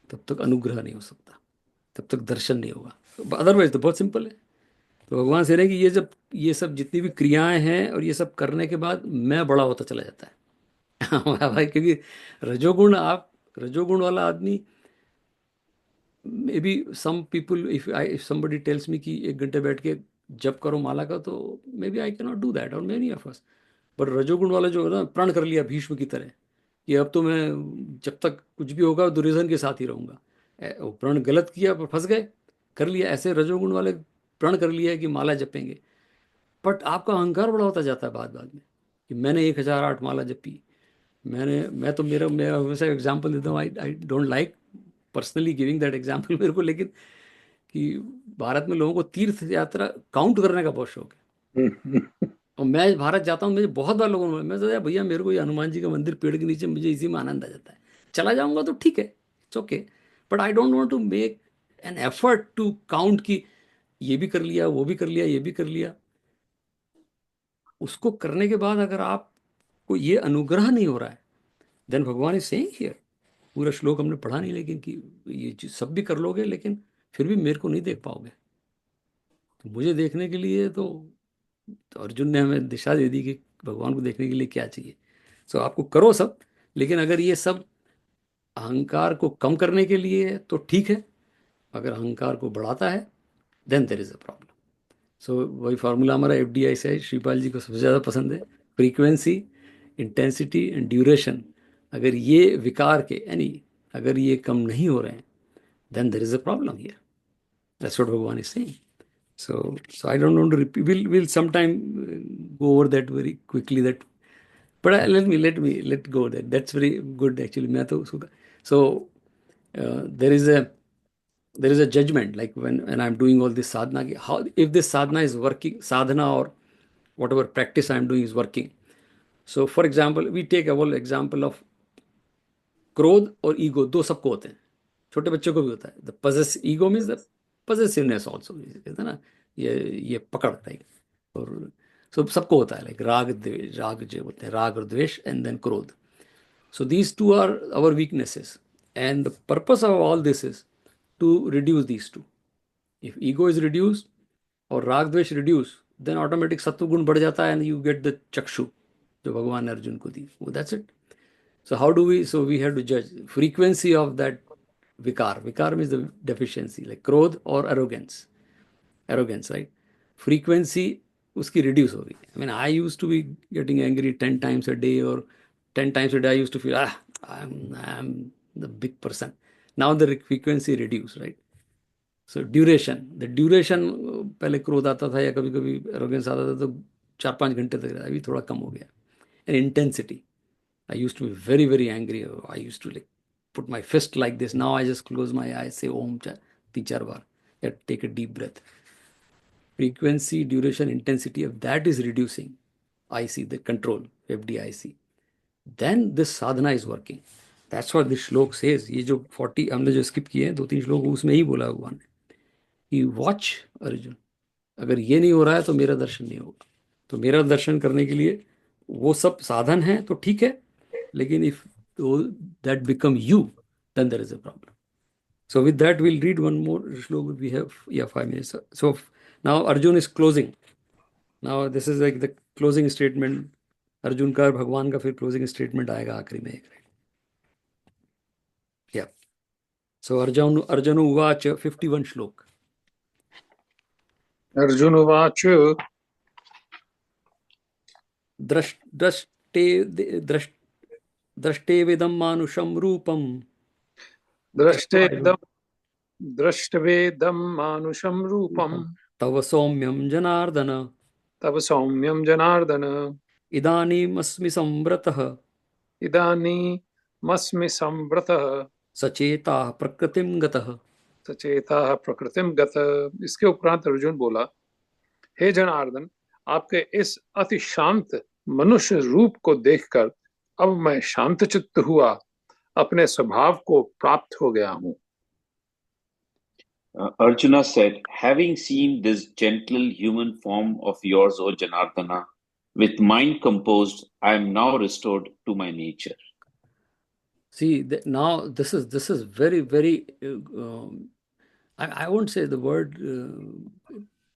तब तक अनुग्रह नहीं हो सकता, तब तक दर्शन नहीं होगा। अदरवाइज तो बहुत सिंपल है। तो भगवान से रहे कि ये जब ये सब जितनी भी क्रियाएं हैं और ये सब करने के बाद मैं बड़ा होता चला जाता है भाई, क्योंकि रजोगुण, आप रजोगुण वाला आदमी, maybe some people, if somebody tells me कि 1 घंटे बैठ के जप करो माला का, तो maybe I can not do that, और मेनी ऑफ अस। पर रजोगुण वाला जो है ना, प्रण कर लिया भीष्म की तरह कि अब तो मैं जब तक कुछ भी होगा दुर्योधन के साथ ही रहूंगा। वो प्रण गलत किया पर फंस गए, कर लिया। ऐसे रजोगुण वाले प्रण कर लिया है कि माला जपेंगे, बट आपका अहंकार बड़ा होता जाता है बाद बाद में कि मैंने 1008 माला जपी, मैं तो मेरा मैं हमेशा एग्जाम्पल देता हूँ। I don't like personally giving that example मेरे को, लेकिन कि भारत में लोगों को तीर्थ यात्रा काउंट करने का बहुत शौक है। और मैं भारत जाता हूँ, मुझे बहुत बार लोगों ने, मैं सोचा भैया मेरे को ये हनुमान जी का मंदिर पेड़ के नीचे, मुझे इसी में आनंद आ जाता है, चला जाऊंगा तो ठीक है, it's okay, but I don't want to make an effort to count कि ये भी कर लिया, वो भी कर लिया, ये भी कर लिया। उसको करने के बाद अगर आपको ये अनुग्रह नहीं हो रहा है, देन भगवान इज सेइंग हियर, पूरा श्लोक हमने पढ़ा नहीं लेकिन कि ये चीज सब भी कर लोगे लेकिन फिर भी मेरे को नहीं देख पाओगे। तो मुझे देखने के लिए तो अर्जुन ने हमें दिशा दे दी कि भगवान को देखने के लिए क्या चाहिए। सो आपको करो सब, लेकिन अगर ये सब अहंकार को कम करने के लिए है तो ठीक है, अगर अहंकार को बढ़ाता है then there is a problem. So वही फार्मूला हमारा FDI से है, श्रीपाल जी को सबसे ज़्यादा पसंद है, फ्रीक्वेंसी, इंटेंसिटी एंड ड्यूरेशन। अगर ये विकार के यानी अगर ये कम नहीं हो रहे हैं then there is a problem here. That's what Bhagwan is saying. So I don't want to repeat. We'll sometime go over that very quickly. That, but let go that. That's very good actually. मैं तो उसको so there is a judgment like when I'm doing all this sadhana. How if this sadhana is working, sadhana or whatever practice I'm doing is working. So for example, we take a whole example of क्रोध और ego, दो सबको होते हैं, छोटे बच्चों को भी होता है। The possess ego means the possessiveness also, कहते हैं ना, ये पकड़ लाइक। और सबको होता है, लाइक राग द्वेष, राग जो होते हैं राग और द्वेष, एंड देन क्रोध। So these two are our weaknesses and the purpose of all this is to reduce these two. If ego is reduce और राग द्वेष रिड्यूस, देन ऑटोमेटिक सत्व गुण बढ़ जाता है एंड यू गेट द चक्षु जो भगवान ने अर्जुन को दी, वो that's it. So how do we? So we have to judge frequency of that Vikar means the deficiency, like क्रोध और arrogance, right? Frequency उसकी reduce हो गई. I mean, I used to be getting angry 10 times a day, or 10 times a day I used to feel, I'm the big person. Now the frequency reduce, right? So the duration, पहले क्रोध आता था या कभी कभी arrogance आता था तो 4-5 घंटे तक रहता, अभी थोड़ा कम हो गया. And intensity, I used to be very very angry. I used to like put my fist like this. Now I just close my eyes, say Om 3-4 बार, या take a deep breath. Frequency, duration, intensity of that is reducing. IC, the control, FDIC. Then this sadhana is working. That's what this श्लोक says. ये जो 40 हमने जो skip किए हैं 2-3 श्लोक, उसमें ही बोला भगवान ने कि वॉच अर्जुन, अगर ये नहीं हो रहा है तो मेरा दर्शन नहीं होगा. तो मेरा दर्शन करने के लिए वो सब साधन है तो ठीक है, लेकिन if that become you, then there is a problem. So with that, we'll read one more shlok. We have 5 minutes. So now Arjun is closing. Now this is like the closing statement. Arjun का भगवान का फिर closing statement आएगा आखिरी में एक. Yeah. So Arjun उवाच 51 श्लोक. अर्जुन उवाच द्रष्टेविदं मानुषं रूपं द्रष्टवेदं मानुषं रूपं तव सौम्यं जनार्दन तव सौम्यं जनार्दन इदानीमस्मि संवृतः सचेताः प्रकृतिं गतः. सचेताः प्रकृतिं गतः. इसके उपरांत अर्जुन बोला, हे जनार्दन, आपके इस अति शांत मनुष्य रूप को देखकर अब मैं शांतचित्त हुआ, अपने स्वभाव को प्राप्त हो गया हूँ. Arjuna said, having seen this gentle human form of yours, O Janardana, with mind composed, I am now restored to my nature. See, now this is very very. I won't say the word.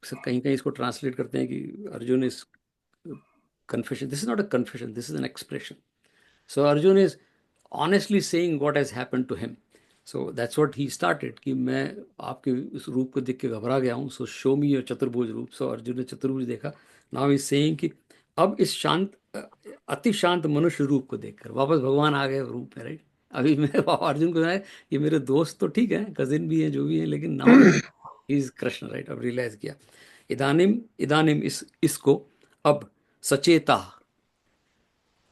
कहीं कहीं इसको translate करते हैं कि Arjun is confession. This is not a confession. This is an expression. So Arjun is honestly saying what has happened to him. So that's what he started कि मैं आपके उस रूप को देख के घबरा गया हूँ. So show me your चतुर्भुज रूप. So अर्जुन ने चतुर्भुज देखा. Now he is saying कि अब इस अति शांत मनुष्य रूप को देखकर वापस भगवान आ गए रूप में, राइट. अभी मैं अर्जुन को है ये मेरे दोस्त तो ठीक है, कजिन भी हैं, जो भी हैं, लेकिन now he is Krishna, right. अब रियलाइज किया. इदानीम इसको अब सचेता.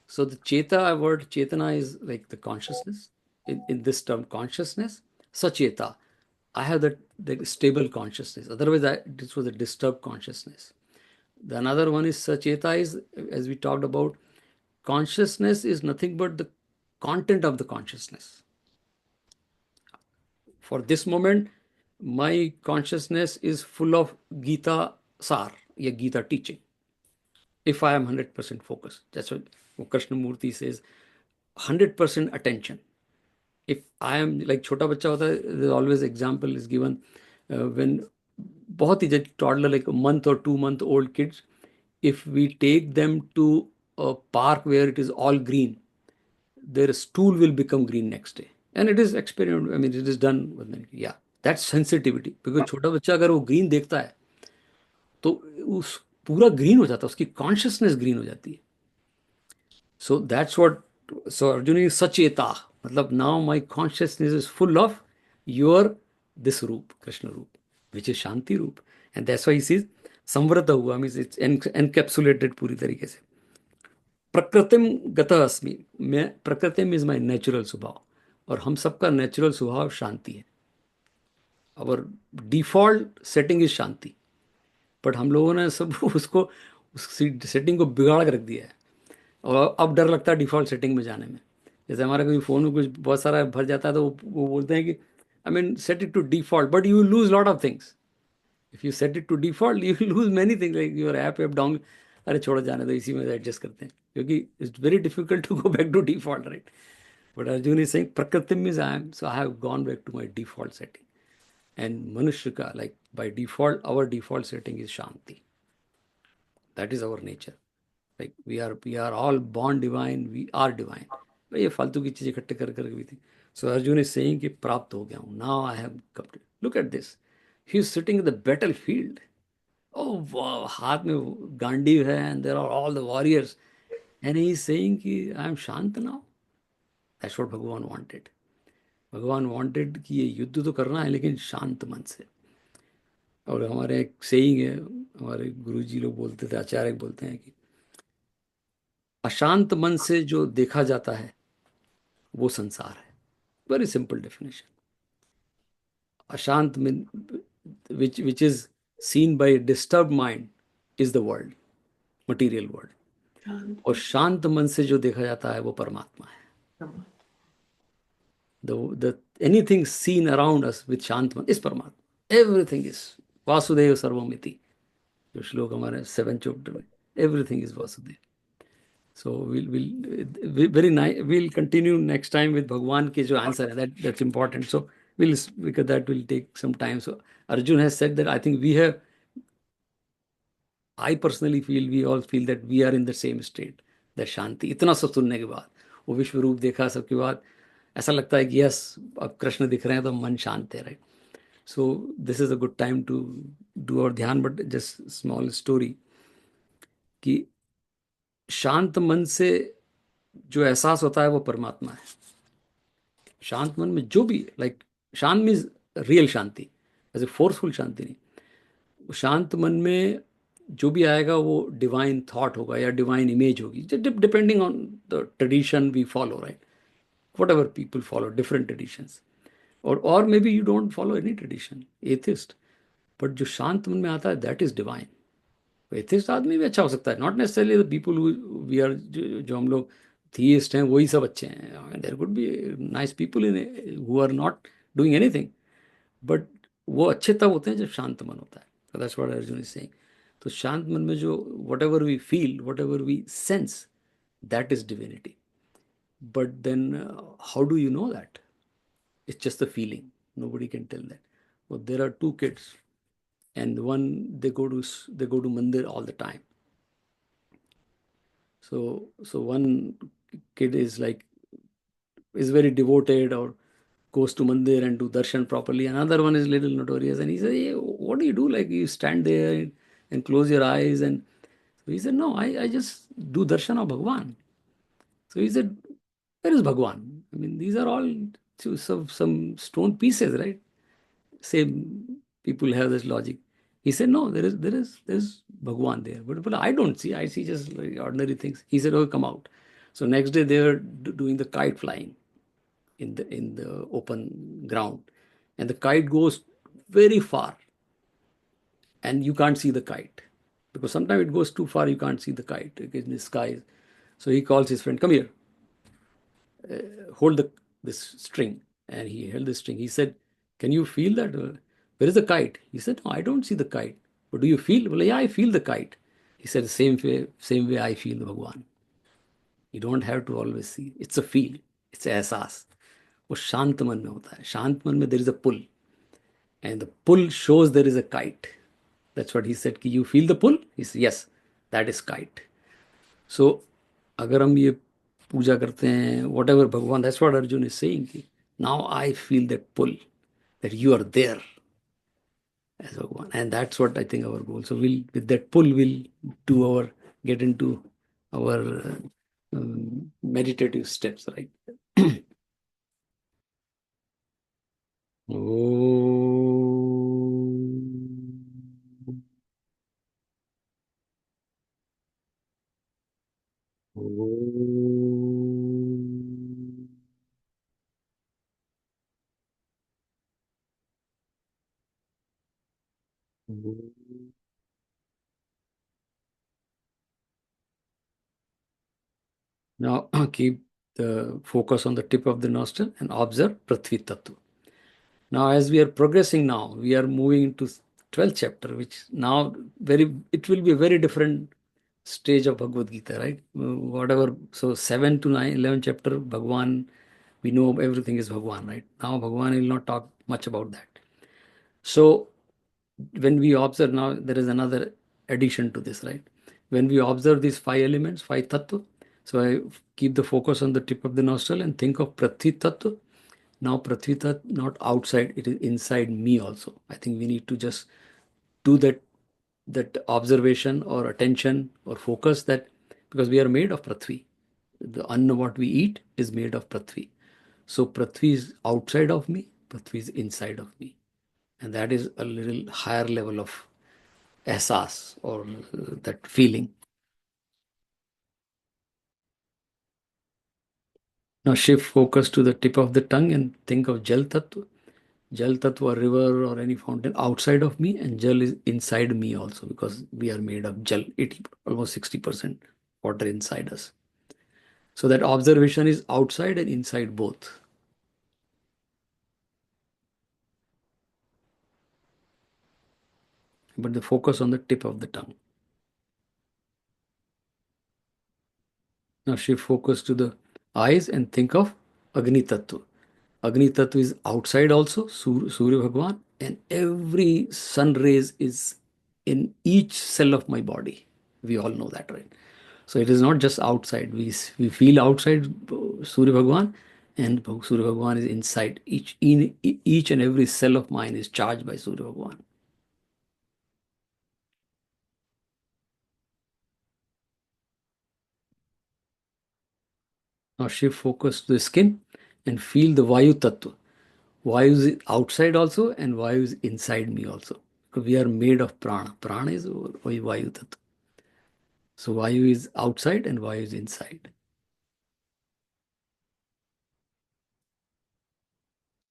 So the cheta word, chetana is like the consciousness. In this term, consciousness, sacheta. I have the stable consciousness. Otherwise, this was a disturbed consciousness. The another one is sacheta is, as we talked about, consciousness is nothing but the content of the consciousness. For this moment, my consciousness is full of Gita sar, या Gita teaching. If I am 100% focused, that's what Krishnamurti says, 100% attention. If I am like छोटा बच्चा होता है, there's always example is given when बहुत ही toddler, like a month or 2 month old kids, if we take them to a park where it is all green, their stool will become green next day. And it is experiment. I mean, it is done with me. Yeah, that's sensitivity. Because छोटा बच्चा अगर वो green देखता है तो उस पूरा green हो जाता है, उसकी कॉन्शियसनेस ग्रीन हो जाती है. So that's what. So Arjun is सचेता, मतलब now my consciousness is full of your this roop, Krishna roop, which is shanti roop. And that's why he is संवृत हुआ, मींस इट्स एनकैप्सुलेटेड पूरी तरीके से. प्रकृतिम गतः अस्मि, मैं प्रकृतिम इज माय नेचुरल स्वभाव, और हम सबका नेचुरल स्वभाव शांति है. और default setting is Shanti. But हम लोगों ने सब उसको उस सेटिंग को बिगाड़ के रख दिया है, और अब डर लगता है डिफ़ॉल्ट सेटिंग में जाने में. जैसे हमारे कोई फ़ोन में कुछ बहुत सारा भर जाता है तो वो बोलते हैं कि I mean set it to default, but you lose lot of things. If you set it to default you lose many things, like your app down. अरे छोड़ो, जाने दो, इसी में एडजस्ट करते हैं, क्योंकि it's very difficult to go back to default, right. But Arjun is saying prakriti means I am, so I have gone back to my default setting. And Manushya, like by default, our default setting is Shanti. That is our nature. Like we are all born divine, we are divine. ये फालतू की चीज़ें इकट्ठे कर भी थी. So Arjun is saying कि प्राप्त हो गया हूँ. Now I have come to. Look at this. He is sitting in the battlefield. Oh wow, हाथ में गांडीव है and there are all the warriors. And he is saying कि I am शांत now. That's what भगवान wanted. भगवान wanted कि ये युद्ध तो करना है लेकिन शांत मन से. और हमारे एक सेइंग है, हमारे गुरुजी लोग बोलते थे, आचार्य बोलते हैं कि अशांत मन से जो देखा जाता है वो संसार है. Very simple definition. अशांत मन which is seen by a disturbed mind is the world, material world. और शांत मन से जो देखा जाता है वो परमात्मा है. the anything seen around us with shant man is Paramatma. Everything is Vasudeva Sarvamiti. जो श्लोक हमारे 7th chapter में, everything is Vasudeva. So we'll very nice. We'll continue next time with Bhagwan के जो answer है, that's important. So because that will take some time. So Arjun has said that I think I personally feel, we all feel that we are in the same state, that शांति. इतना सब सुनने के बाद, वो विश्व रूप देखा सबके बाद, ऐसा लगता है कि यस अब कृष्ण दिख रहे हैं तो मन शांत है, right. So this is a good time to do our ध्यान. बट जस्ट स्मॉल स्टोरी कि शांत मन से जो एहसास होता है वो परमात्मा है. शांत मन में जो भी लाइक शांत मीन्स रियल शांति, ऐसे फोर्सफुल शांति नहीं. शांत मन में जो भी आएगा वो डिवाइन थॉट होगा या डिवाइन इमेज होगी, depending on the tradition we follow, right. whatever people follow, different traditions, or maybe you don't follow any tradition, atheist, but जो शांत मन में आता है that is divine. एथिस्ट आदमी भी अच्छा हो सकता है, not necessarily the people we are, जो हम लोग थीइस्ट हैं वही सब अच्छे हैं. There could be nice people in who are not doing anything, but वो अच्छे तब होते हैं जब शांत मन होता है. That's what Arjun is saying. तो शांत मन में जो whatever we feel, whatever we sense, that is divinity. But then, how do you know that? It's just a feeling. Nobody can tell that. Well, there are two kids, and one they go to mandir all the time. So one kid is very devoted or goes to mandir and do darshan properly. Another one is little notorious, and he says, hey, "What do you do? Like you stand there and close your eyes?" And so he said, "No, I just do darshan of Bhagwan." So he said, where is Bhagwan? I mean, these are all some stone pieces, right? Same people have this logic. He said, no, there's Bhagwan there. But I don't see. I see just like ordinary things. He said, oh, come out. So next day they were doing the kite flying in the open ground. And the kite goes very far. And you can't see the kite. Because sometimes it goes too far, you can't see the kite in the sky. So he calls his friend, come here. Hold this string. And he held the string. He said, can you feel that? Where is the kite? He said, no, I don't see the kite. But do you feel? Well, yeah, I feel the kite. He said, same way I feel the Bhagwan. You don't have to always see. It's a feel. It's a एहसास. वो शांत मन में होता है. शांत मन में there is a pull. And the pull shows there is a kite. That's what he said. कि you feel the pull? He said, yes, that is kite. So अगर हम ये पूजा करते हैं, whatever Bhagwan, that's what Arjun is saying कि now I feel that pull, that you are there as Bhagwan, and that's what I think our goal. So will with that pull will do our get into our meditative steps, right? Now keep the focus on the tip of the nostril and observe Prithvi Tattva. Now as we are progressing now, we are moving into 12th chapter, which now it will be a very different stage of Bhagavad Gita, right? Whatever, so 7 to 9, 11 chapter, Bhagwan, we know everything is Bhagwan, right? Now Bhagwan will not talk much about that. So when we observe now, there is another addition to this, right? When we observe these 5 elements, 5 tattva, so I keep the focus on the tip of the nostril and think of Prithvi tattva. Now Prithvi Tat not outside, it is inside me also. I think we need to just do that observation or attention or focus, that because we are made of Prithvi. The anna what we eat is made of Prithvi. So Prithvi is outside of me, Prithvi is inside of me. And that is a little higher level of ehsas, or that feeling. Now shift focus to the tip of the tongue and think of Jal Tattva. Jal Tattva, a river or any fountain outside of me, and Jal is inside me also, because we are made of Jal, 80, almost 60% water inside us. So that observation is outside and inside both. But the focus on the tip of the tongue. Now shift focus to the eyes and think of Agni Tattva. Agni Tattva is outside also, Surya Bhagwan, and every sun rays is in each cell of my body. We all know that, right? So it is not just outside. We feel outside Surya Bhagwan, and Surya Bhagwan is inside. Each and every cell of mine is charged by Surya Bhagwan. Now shift focus to the skin and feel the Vayu Tattva. Vayu is outside also, and Vayu is inside me also. Because we are made of prana. Prana is Vayu Tattva. So Vayu is outside and Vayu is inside.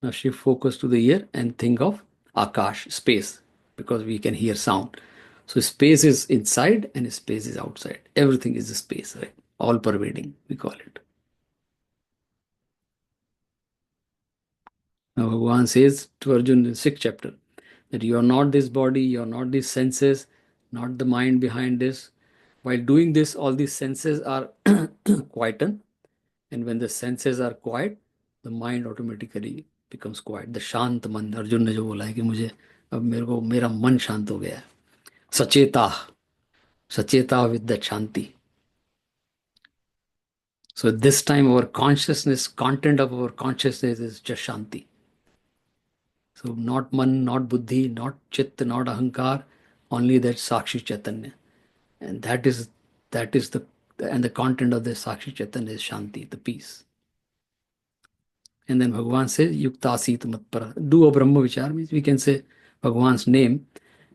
Now shift focus to the ear and think of Akash, space, because we can hear sound. So space is inside and space is outside. Everything is a space, right? All pervading, we call it. Now Bhagavan says to Arjun in the 6th chapter that you are not this body, you are not these senses, not the mind behind this. While doing this, all these senses are quietened, and when the senses are quiet, the mind automatically becomes quiet. The शांत मन, अर्जुन ने जो बोला है कि मुझे अब मेरा मन शांत हो गया है. सचेता, sacheta with that shanti. So this time our consciousness, content of our consciousness is just shanti. So not man, not buddhi, not chit, not ahankar, only that Sakshi Chaitanya. And that is the content of the Sakshi Chaitanya is shanti, the peace. And then Bhagavan says, Yuktasit Matpara. Do a Brahma Vichar, means we can say Bhagavan's name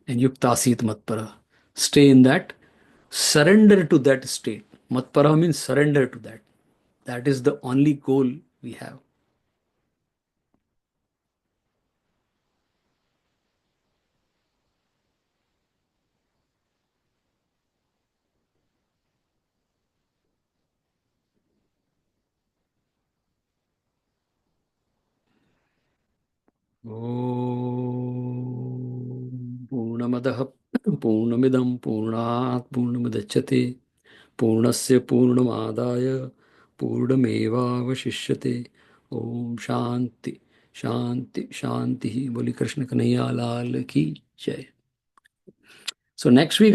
and Yuktasit Matpara. Stay in that, surrender to that state. Matpara means surrender to that. That is the only goal we have. पूर्णमदः पूर्णमिदं पूर्णात् पूर्णमुदच्यते पूर्णस्य पूर्णमादाय पूर्णमेवावशिष्यते. ओम शांति शांति शांति. बोली कृष्ण कन्हैया लाल की जय. So next week